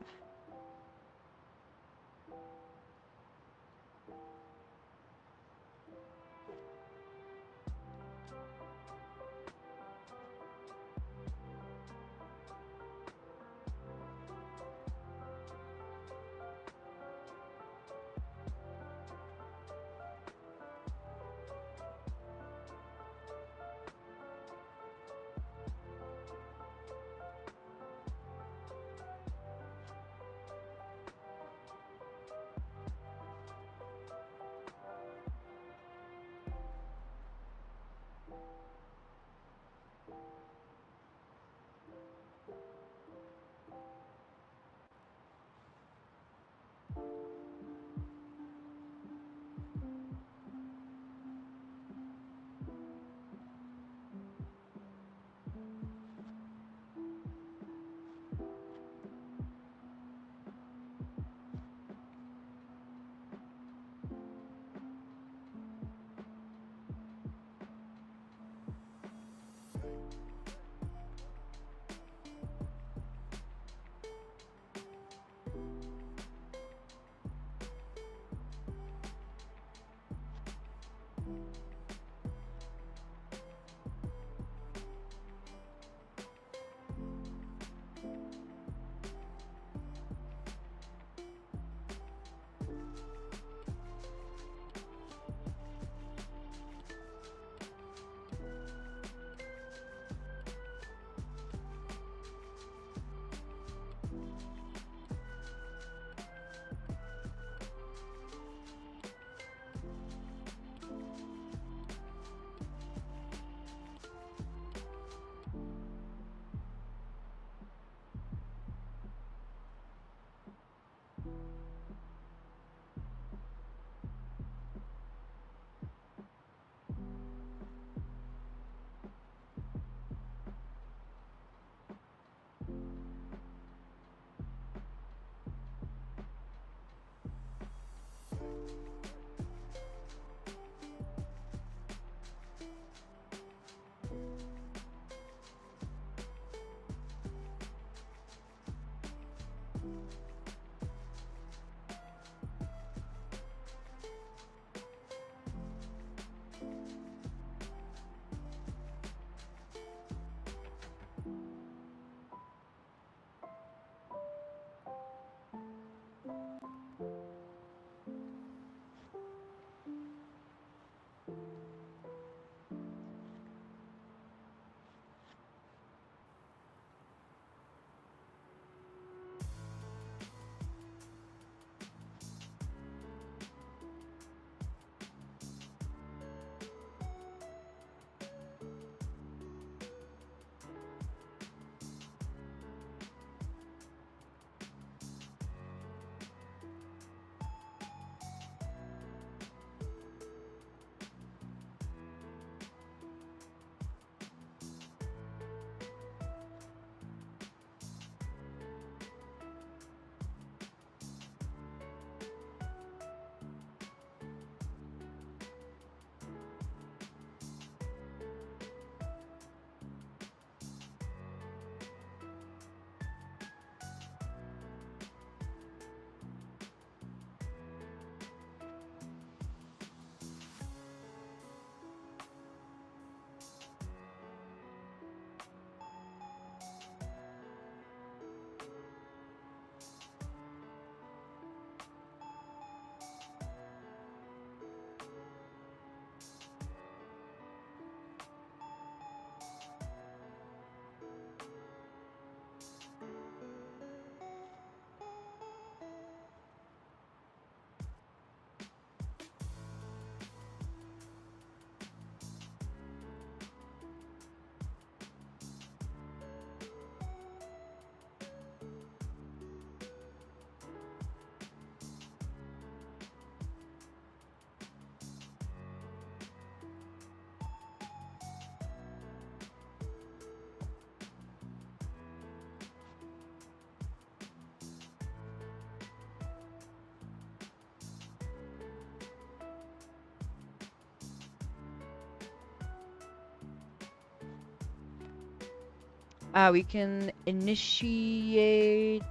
We can initiate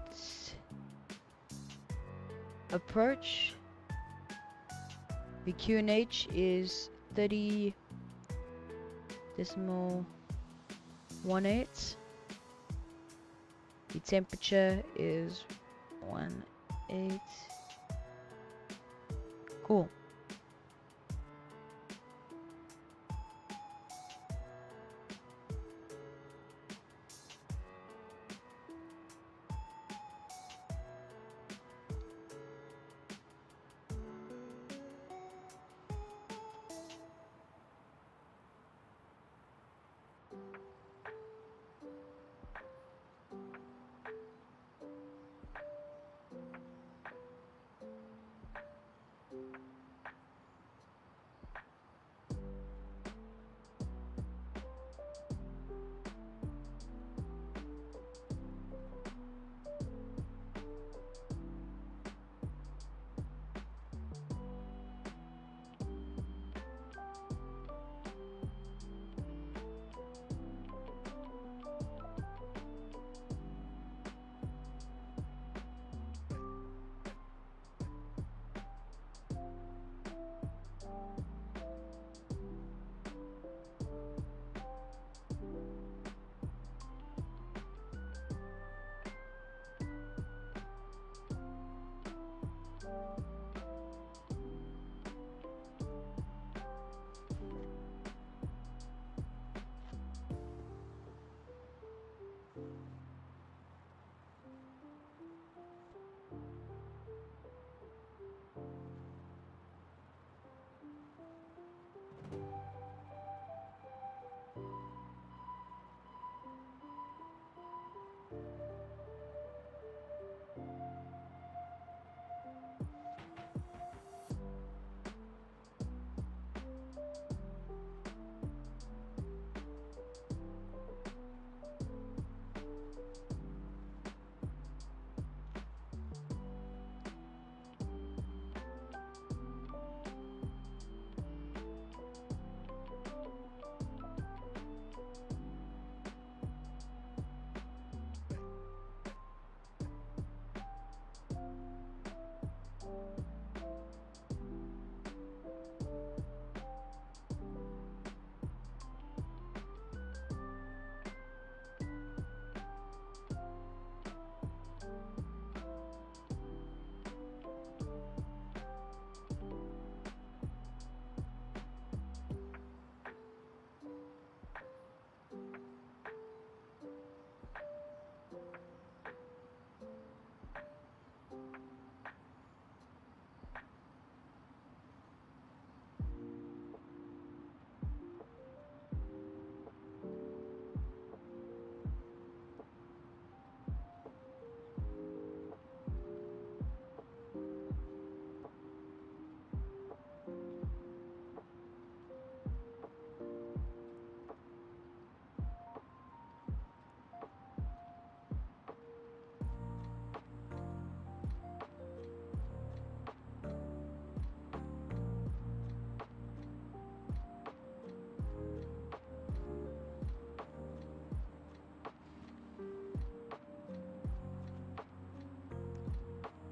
approach. The QNH is 30.18. The temperature is 18. Cool.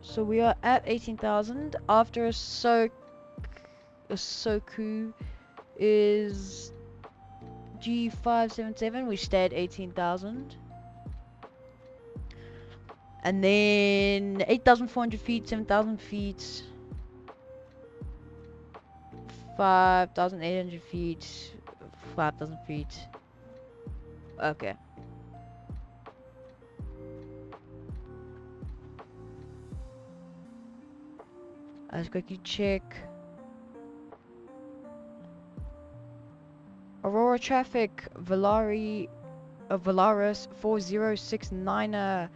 So we are at 18,000 after a Soku is G577. We stay at 18,000. And then 8,400 feet, 7,000 feet, 5,800 feet, 5,000 feet. Okay. Let's quickly check. Aurora traffic, Valaris 4069er,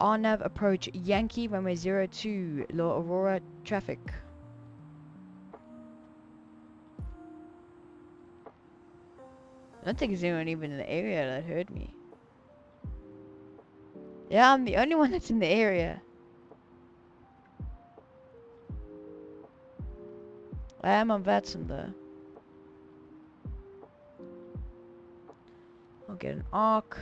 RNAV approach, Yankee runway 02, low Aurora traffic. I don't think there's anyone even in the area that heard me. Yeah, I'm the only one that's in the area. I am on VATSIM though. I'll get an arc.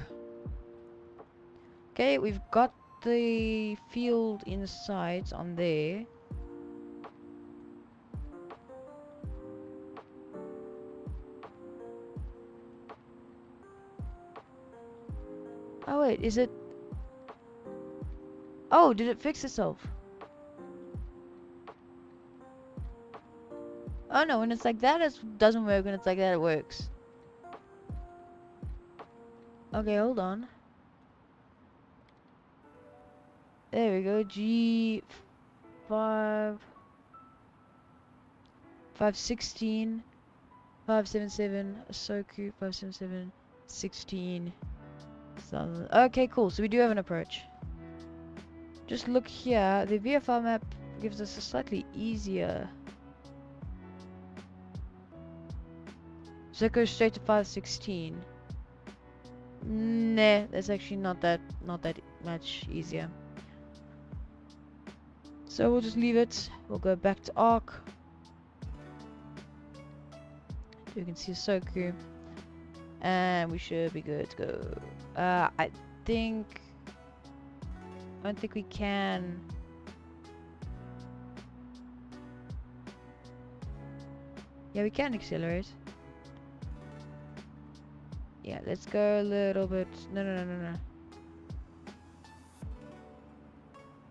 Okay, we've got the field in sight on there. Oh wait, is it? Oh, did it fix itself? Oh no, when it's like that, it doesn't work. When it's like that, it works. Okay, hold on. There we go. G5 516 577 Soku 577 16. Okay, cool. So we do have an approach. Just look here. The VFR map gives us a slightly easier. So it goes straight to 516. Nah, that's actually not that much easier. So we'll just leave it. We'll go back to ARC. You can see Soku. And we should be good to go. I don't think we can. Yeah, we can accelerate. Yeah, let's go a little bit. No.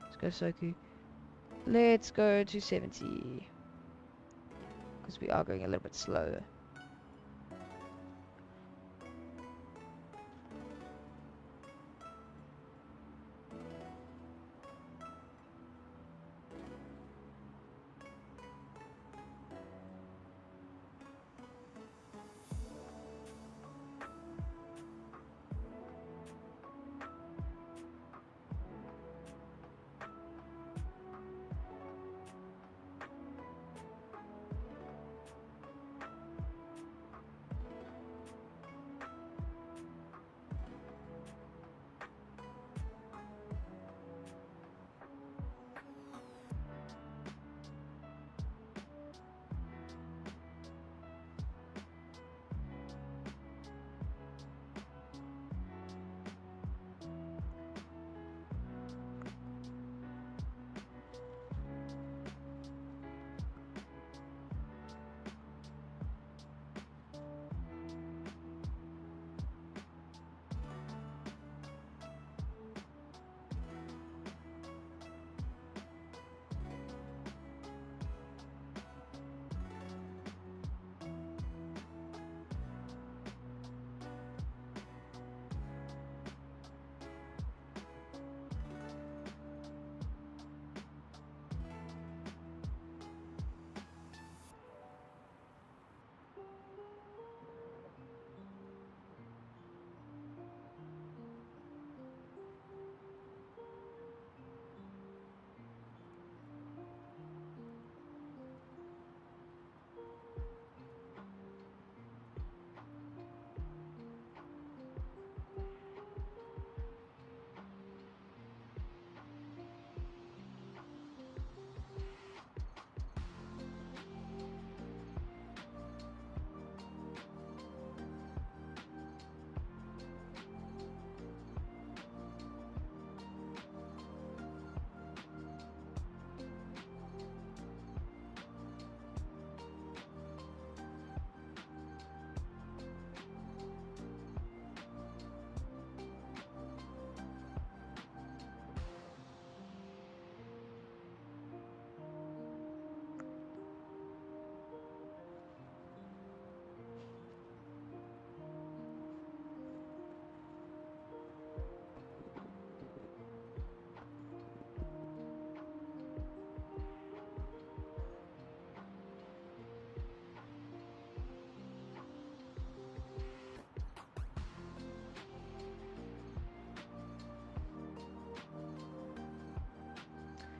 Let's go Soku. Let's go to 70. Because we are going a little bit slower.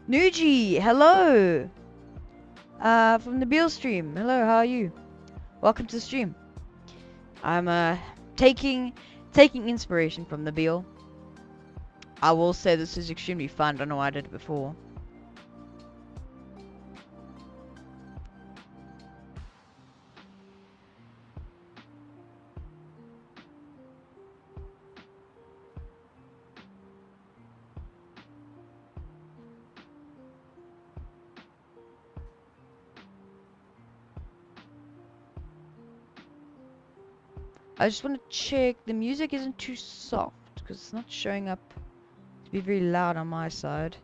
Nuji, hello! From the Beal stream. Hello, how are you? Welcome to the stream. I'm taking inspiration from the Beal. I will say this is extremely fun. Don't know why I did it before. I just want to check the music isn't too soft because it's not showing up to be very loud on my side.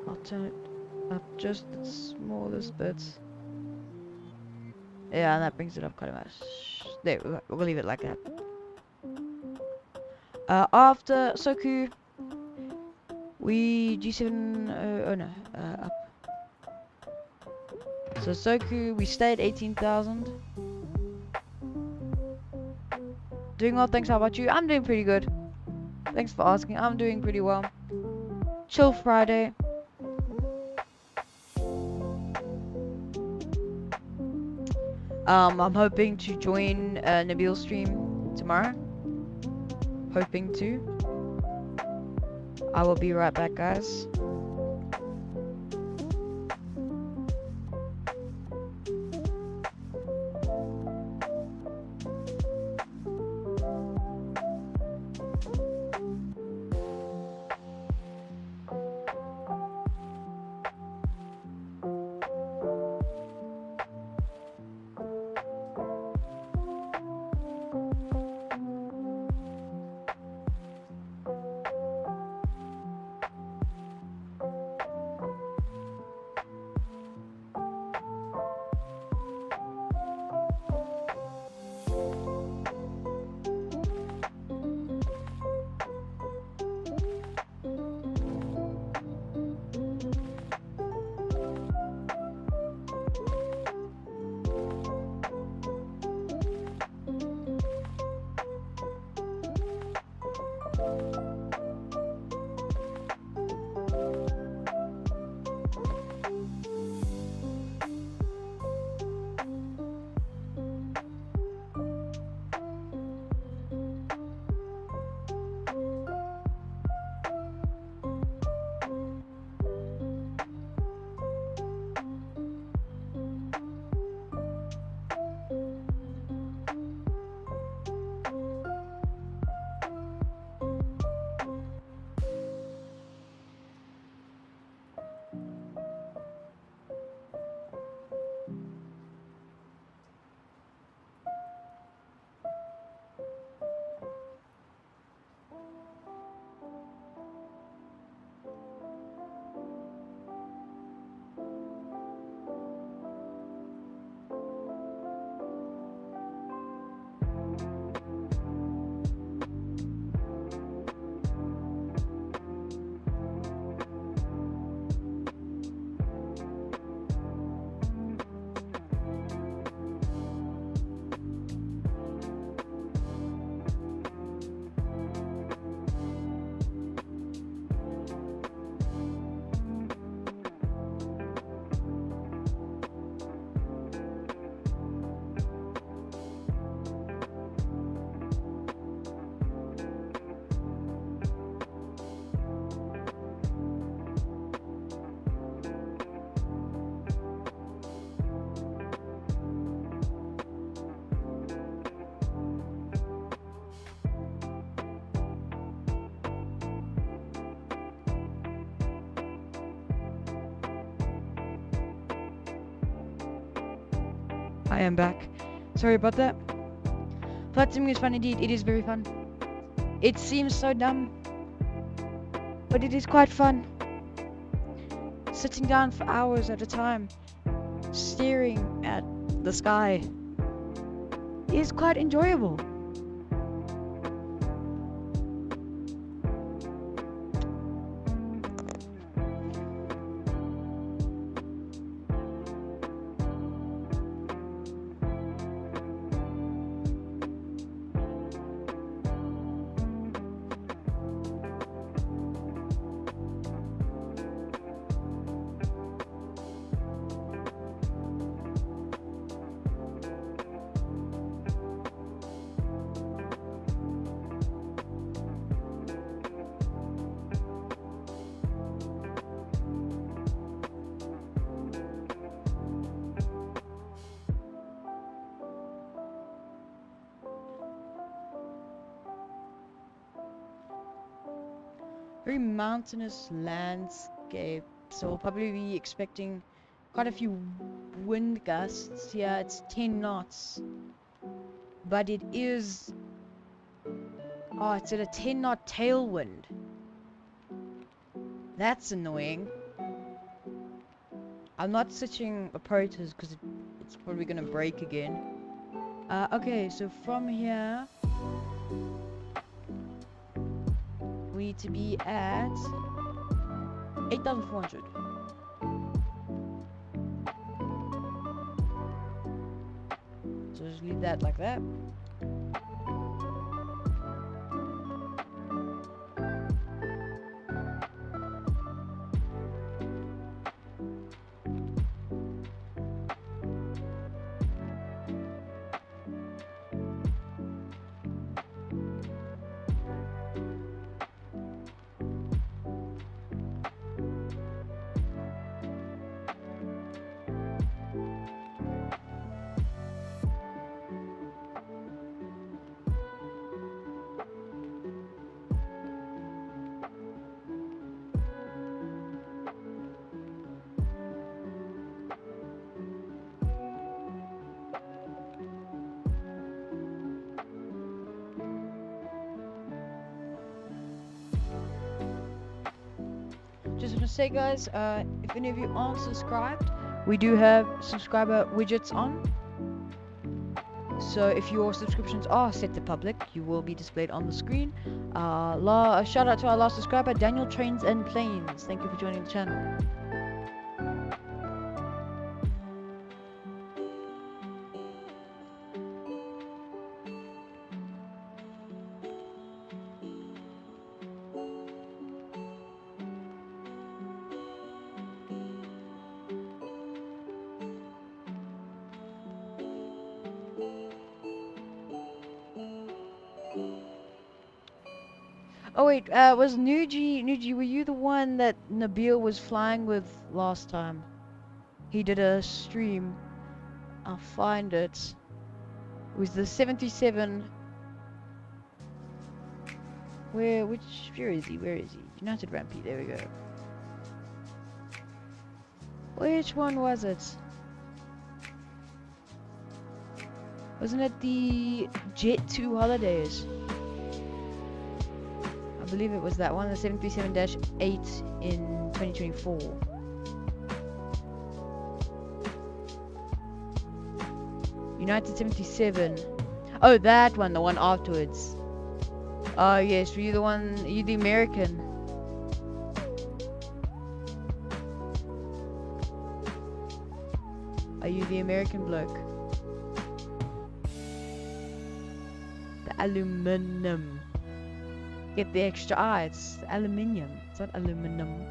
I'll turn it up just the smallest bit. Yeah, and that brings it up quite a much. There, we'll leave it like that. After Soku, we G7. Oh no, up. So Soku, we stayed 18,000. Doing well, thanks. How about you? I'm doing pretty good. Thanks for asking. I'm doing pretty well. Chill Friday. I'm hoping to join Nabil's stream tomorrow. Hoping to. I will be right back, guys. I am back. Sorry about that. VATSIM is fun indeed. It is very fun. It seems so dumb, but it is quite fun. Sitting down for hours at a time, staring at the sky, is quite enjoyable. Very mountainous landscape, so we'll probably be expecting quite a few wind gusts. Yeah, it's 10 knots. but it is... Oh, it's at a 10 knot tailwind. That's annoying. I'm not switching operators because it's probably gonna break again. Okay, so from here we need to be at 8,400. So just leave that like that. Just want to say, guys, if any of you aren't subscribed, we do have subscriber widgets on. So if your subscriptions are set to public, you will be displayed on the screen. Shout out to our last subscriber, Daniel Trains and Planes. Thank you for joining the channel. Oh wait, was Nuji, were you the one that Nabil was flying with last time? He did a stream. I'll find it. It was the 77. Where is he? Where is he? United Rampy, there we go. Which one was it? Wasn't it the Jet 2 holidays? I believe it was that one, the 737-8 in 2024. United 77. Oh, that one, the one afterwards. Oh yes, were you the one, are you the American? Are you the American bloke? The aluminum. Get the extra I, it's aluminium, it's not aluminum.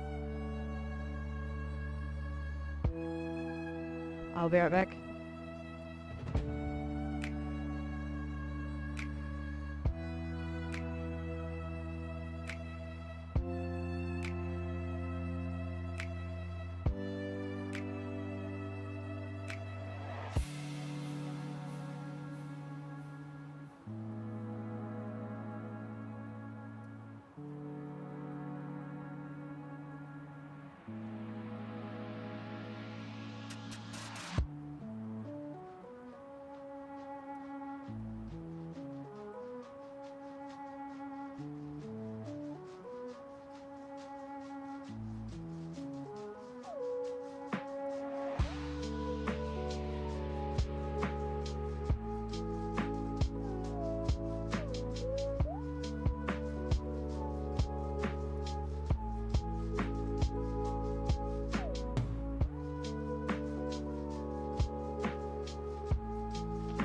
I'll be right back.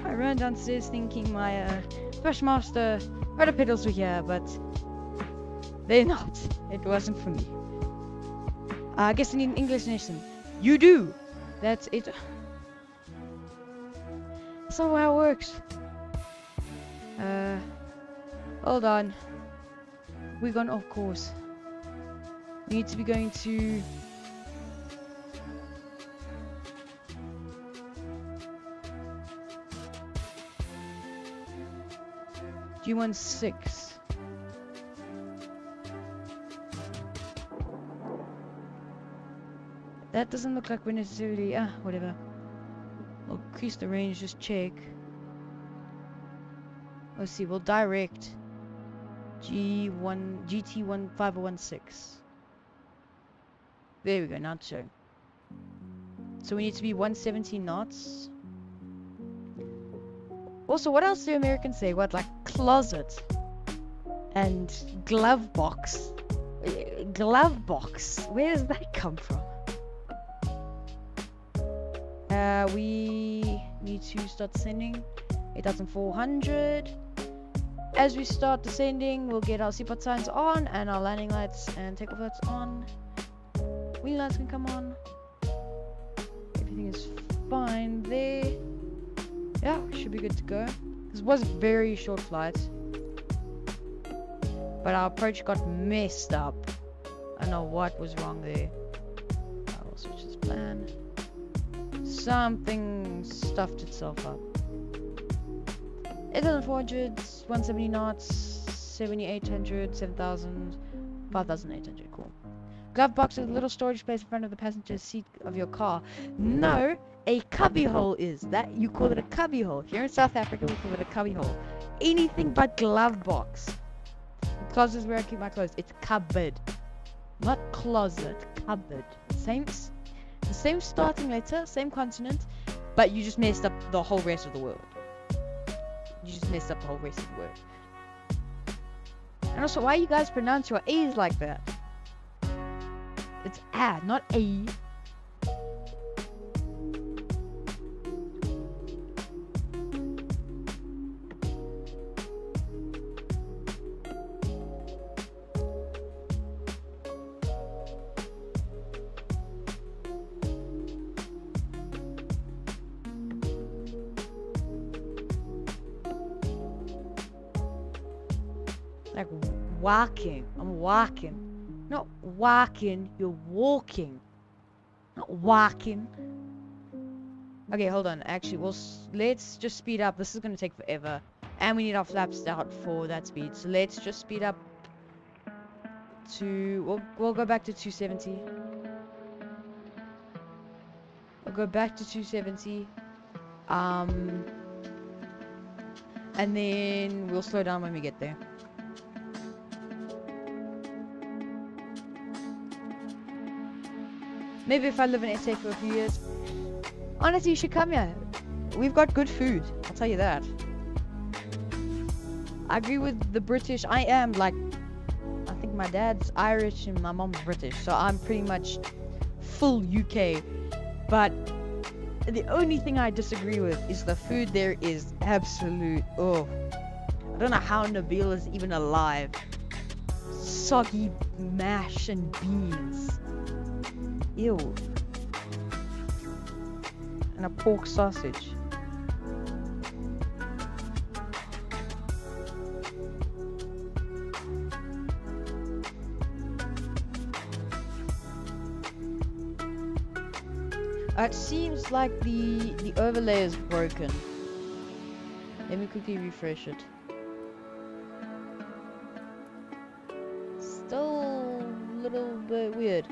I ran downstairs thinking my Thrashmaster rudder pedals were here, but they're not. It wasn't for me. I guess I need an English lesson. You do! That's it. That's not how it works. Hold on. We're gone off course. We need to be going to... G16. That doesn't look like we're necessarily... whatever. I'll increase the range, just check. Let's see, we'll direct GT5016. There we go, now it's showing. So we need to be 170 knots. Also, what else do Americans say? What, like closet and glove box? Glove box. Where does that come from? We need to start descending. 8,400. As we start descending, we'll get our seatbelt signs on and our landing lights and takeoff lights on. Wing lights can come on. Everything is fine there. Yeah, should be good to go. This was a very short flight, but our approach got messed up. I don't know what was wrong there. I will switch this plan. Something stuffed itself up. 8,400, 170 knots, 7,800, 7,000, 5,800. Cool. Glove box is a little storage space in front of the passenger seat of your car. No, a cubby hole is. That you call it a cubby hole. Here in South Africa, we call it a cubby hole. Anything but glove box. The closet is where I keep my clothes. It's cupboard, not closet. Cupboard. The same starting letter, same consonant, but you just messed up the whole rest of the word. You just messed up the whole rest of the word. And also, why you guys pronounce your A's like that? It's A, not A. Like walking. I'm walking. Not walking, you're walking. Not walking. Okay, hold on. Actually, let's just speed up. This is going to take forever. And we need our flaps out for that speed. So let's just speed up to... We'll go back to 270. We'll go back to 270. And then we'll slow down when we get there. Maybe if I live in SA for a few years. Honestly, you should come here. We've got good food. I'll tell you that. I agree with the British. I am like... I think my dad's Irish and my mom's British. So I'm pretty much full UK. But the only thing I disagree with is the food there is absolute... Oh. I don't know how Nabil is even alive. Soggy mash and beans. Ew. And a pork sausage. It seems like the overlay is broken. Let me quickly refresh it. Still a little bit weird.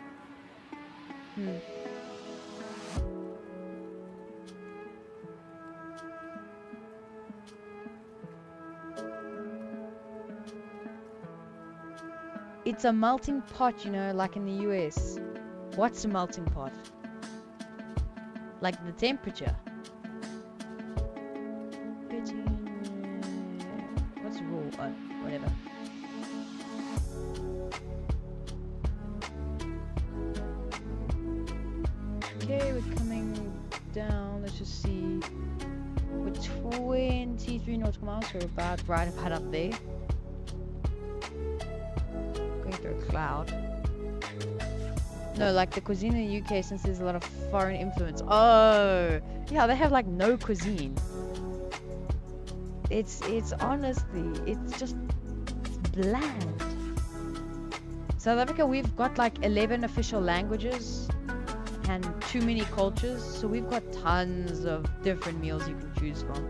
It's a melting pot, you know, like in the US. What's a melting pot? Like the temperature. What's raw? Whatever. Okay, we're coming down. Let's just see. We're 23 nautical miles, so we're about up there. Going through a cloud. No, like the cuisine in the UK, since there's a lot of foreign influence. Oh, yeah, they have like no cuisine. It's honestly, it's just bland. South Africa, we've got like 11 official languages and too many cultures, so we've got tons of different meals you can choose from.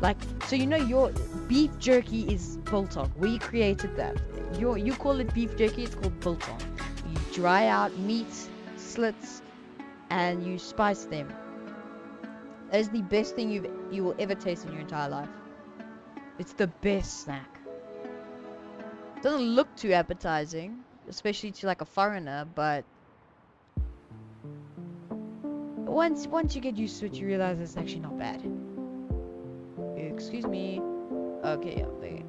Like, so you know your beef jerky is biltong. We created that. You call it beef jerky, it's called biltong. You dry out meat, slits, and you spice them. That is the best thing you will ever taste in your entire life. It's the best snack. Doesn't look too appetizing, especially to like a foreigner, but once you get used to it, you realize it's actually not bad. Excuse me. Okay, yeah, there.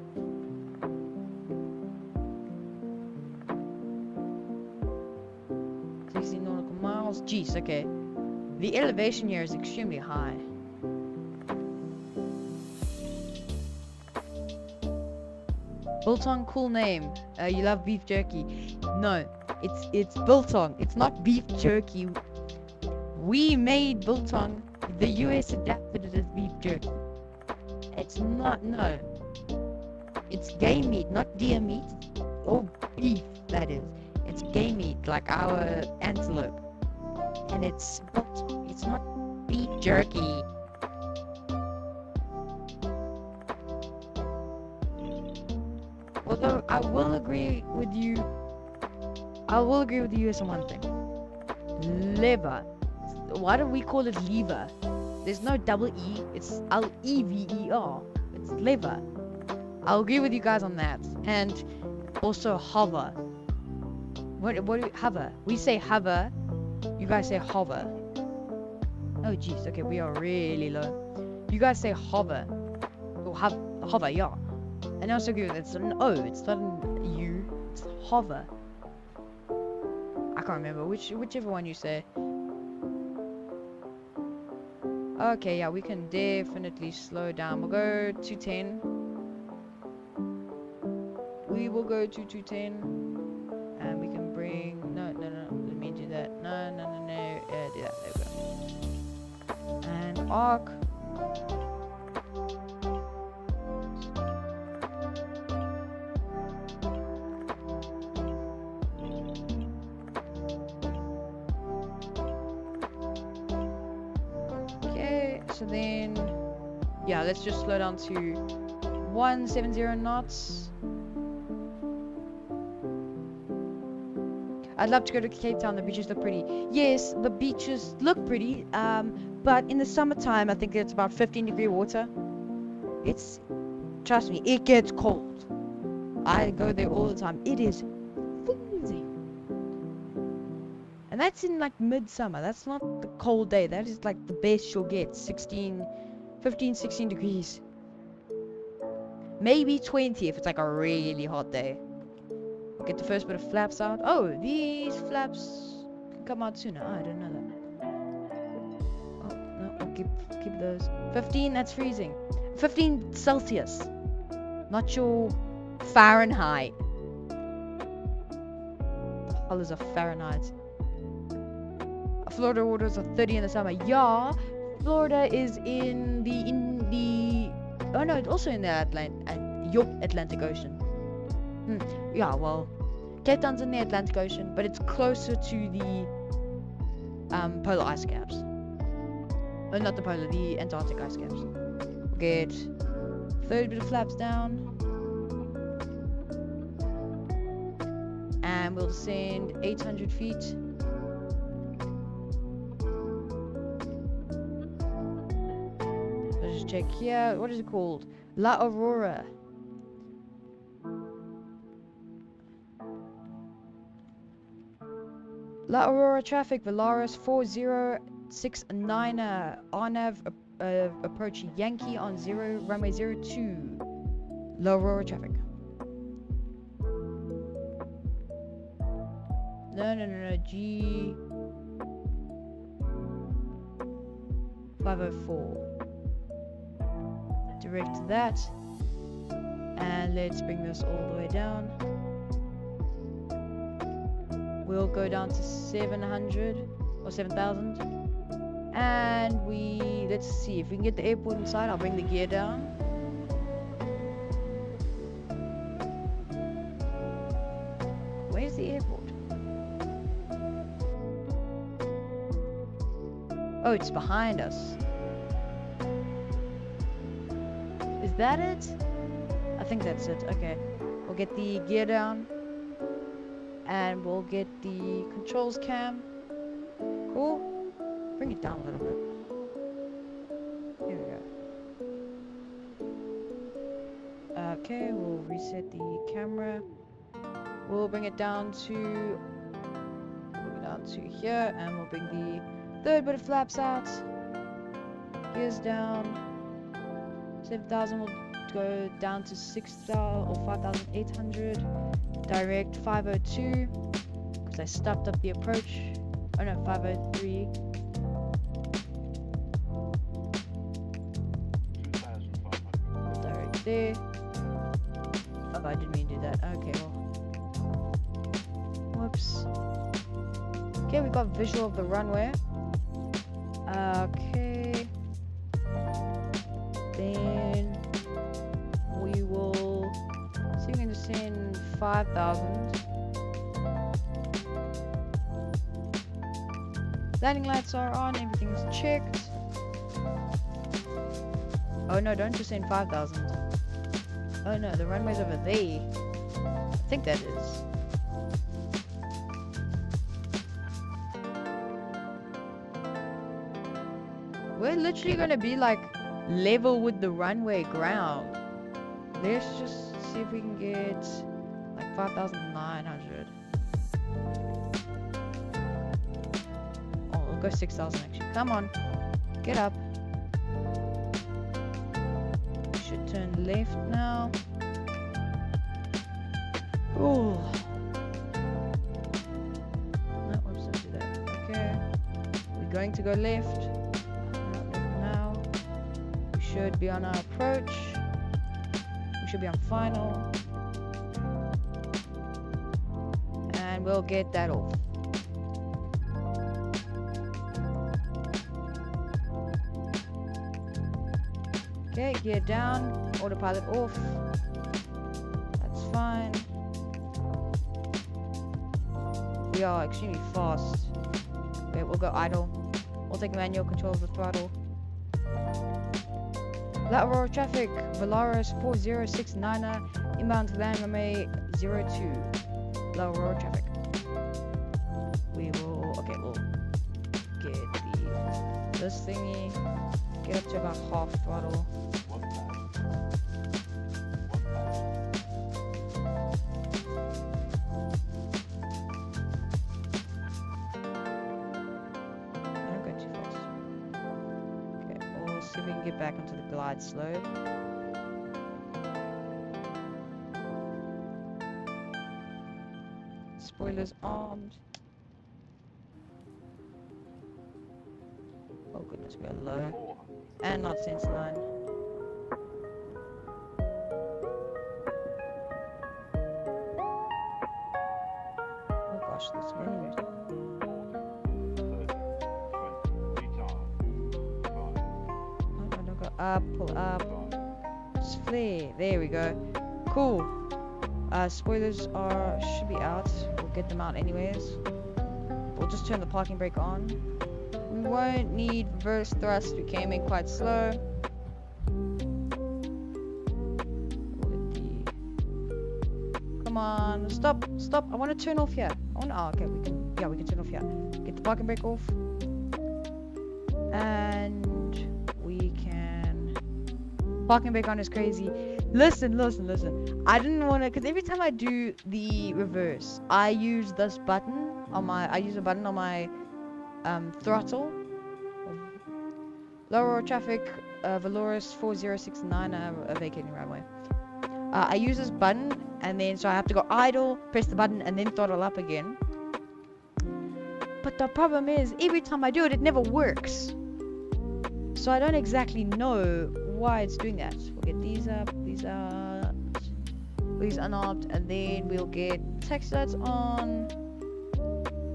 16 nautical miles. Jeez, okay. The elevation here is extremely high. Biltong, cool name. You love beef jerky. No, it's biltong. It's not beef jerky. We made biltong. The US adapted it as beef jerky. It's not, no. It's game meat, not deer meat. Or beef, that is. It's game meat, like our antelope. And it's biltong. It's not beef jerky. Although I will agree with you on one thing. Lever. Why do we call it lever? There's no double E. It's L-E-V-E-R. It's lever. I'll agree with you guys on that. And also hover. What do you hover? We say hover. You guys say hover. Oh jeez. Okay, we are really low. You guys say hover. Or hover, yeah. And I also agree with it. It's an O. It's not an U. It's hover. I can't remember whichever one you say. Okay, yeah, we can definitely slow down. We'll go 210. We will go to 210. And we can bring... No. Let me do that. No. Do that. There we go. And arc. So then, yeah, let's just slow down to 170 knots. I'd love to go to Cape Town. The beaches look pretty. Yes, the beaches look pretty. But in the summertime, I think it's about 15-degree water. Trust me, it gets cold. I go there all the time. It is freezing. And that's in like midsummer. That's not the cold day. That is like the best you'll get. 15, 16 degrees. Maybe 20 if it's like a really hot day. Get the first bit of flaps out. Oh, these flaps can come out sooner. Oh, I don't know that. Oh, no, I'll keep those. 15, that's freezing. 15 Celsius. Not your Fahrenheit. The hell is a Fahrenheit? Florida waters are 30 in the summer. Yeah, Florida is in the oh no, it's also in the Atlantic Ocean. Yeah, well, Cape Town's in the Atlantic Ocean, but it's closer to the polar ice caps. Oh, not the polar, the Antarctic ice caps. We'll get third bit of flaps down, and we'll descend 800 feet. Check here. What is it called? La Aurora. La Aurora traffic. Valaris 4069 RNAV approach Yankee on runway 02. La Aurora traffic. No. G 504. Direct that, and let's bring this all the way down. We'll go down to 700 or 7,000, and let's see if we can get the airport inside. I'll bring the gear down. Where's the airport? Oh, it's behind us. Is that it? I think that's it. Okay. We'll get the gear down. And we'll get the controls cam. Cool. Bring it down a little bit. Here we go. Okay, we'll reset the camera. We'll bring it down to here, and we'll bring the third bit of flaps out. Gears down. 7,000 will go down to 6,000 or 5,800. Direct 502 because I stopped up the approach. Oh no, 503. 2,500. Direct there. Oh, I didn't mean to do that. Okay, well. Whoops. Okay, we got visual of the runway. Okay. Then we will see if we can just send 5,000. Landing lights are on, everything's checked. Oh no, don't just send 5,000. Oh no, the runway's over there. I think that is. We're literally gonna be like level with the runway ground. Let's just see if we can get like 5,900. Oh, we'll go 6,000 actually. Come on, get up. We should turn left now. Oh. No, whoops, don't do that. Okay. We're going to go left. Should be on our approach. We should be on final. And we'll get that off. Okay, gear down, autopilot off. That's fine. We are extremely fast. Okay, we'll go idle. We'll take manual control of the throttle. Lateral traffic, Volaris 4069er, inbound to land runway 02. Lateral traffic. We will, okay, we'll get this thingy, get up to about half throttle. Don't go too fast. Okay, we'll see if we can get back onto the glide slope. Spoilers armed. Oh goodness, we are low. And not sense line. Oh gosh, this wind. No, don't go up, pull up. Just flare. There we go. Cool. Spoilers should be out. We'll get them out anyways. We'll just turn the parking brake on. We won't need reverse thrust. We came in quite slow. Come on, stop. I want to turn off here. Okay, we can turn off here. Get the parking brake off. And we can... Parking brake on is crazy. Listen. I didn't want to, because every time I do the reverse, I use this button on my, throttle. Lower traffic, Valoris 4069, vacating runway. I use this button, and then so I have to go idle, press the button, and then throttle up again. But the problem is, every time I do it, it never works. So I don't exactly know why it's doing that. We'll get these up, these out, these unarmed, and then we'll get taxi lights on,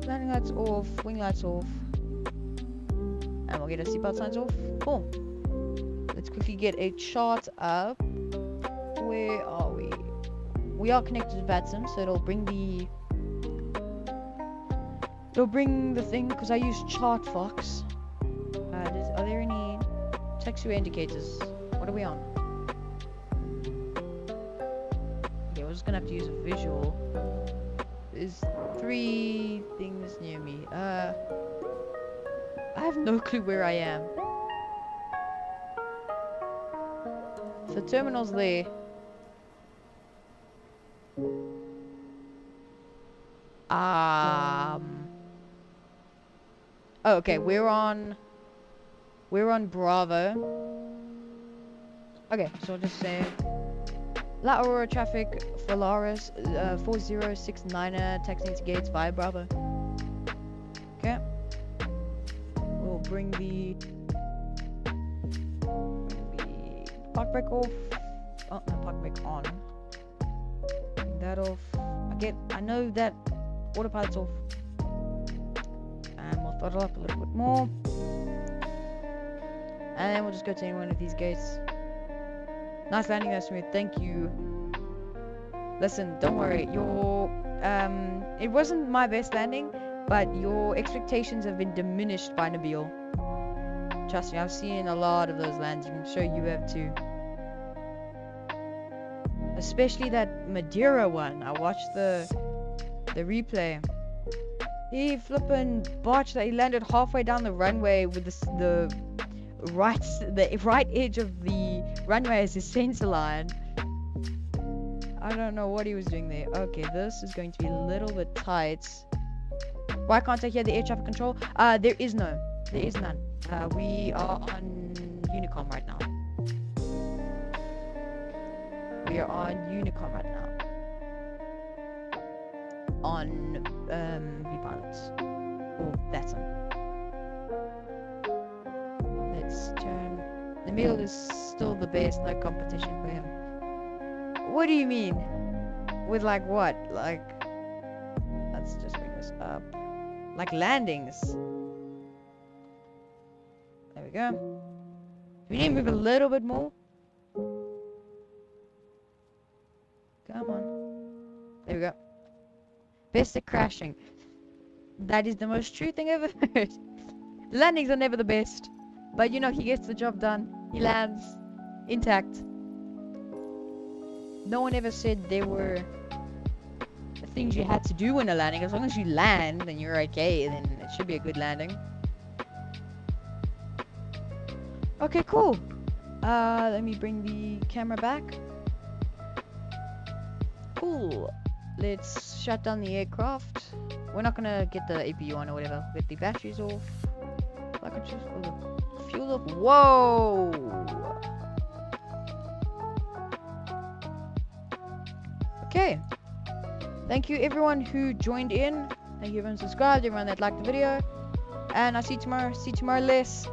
landing lights off, wing lights off, and we'll get our seatbelt signs off. Cool. Let's quickly get a chart up. Where are we? We are connected to VATSIM, so it'll bring the thing, because I use ChartFox. Are there any taxiway indicators? What are we on? Okay, we're just gonna have to use a visual. There's 3 things near me. I have no clue where I am. So terminal's there. Oh, okay, we're on Bravo. Okay, so I'll just say La Aurora traffic, Polaris 4069er, taxiing to gates via Bravo. Okay. We'll bring the park brake off. Oh, no, park brake on. Bring that off. I know that autopilot's off. And we'll throttle up a little bit more. And then we'll just go to any one of these gates. Nice landing there, Smooth. Thank you. Listen, don't worry. It wasn't my best landing, but your expectations have been diminished by Nabil. Trust me, I've seen a lot of those lands. I'm sure you have too. Especially that Madeira one. I watched the replay. He flippin' botched that. He landed halfway down the runway with the right edge of the runway as his sensor line. I don't know what he was doing there. Okay, this is going to be a little bit tight. Why can't I hear the air traffic control? There is none. We are on Unicom right now. We are on Unicom right now. On V-Pilots. Or VATSIM. Let's turn. Emil is still the best, no competition for him. What do you mean? With like what? Like, let's just bring this up. Like landings. There we go. We need to move a little bit more. Come on. There we go. Best at crashing. That is the most true thing I've ever heard. Landings are never the best. But you know, he gets the job done. He lands intact. No one ever said there were things you had to do in a landing. As long as you land and you're okay, then it should be a good landing. Okay, cool. Let me bring the camera back. Cool. Let's shut down the aircraft. We're not gonna get the APU on or whatever. Get the batteries off. Like the fuel off. Whoa! Okay. Thank you everyone who joined in. Thank you everyone who subscribed, everyone that liked the video. And I'll see you tomorrow. See you tomorrow, Les.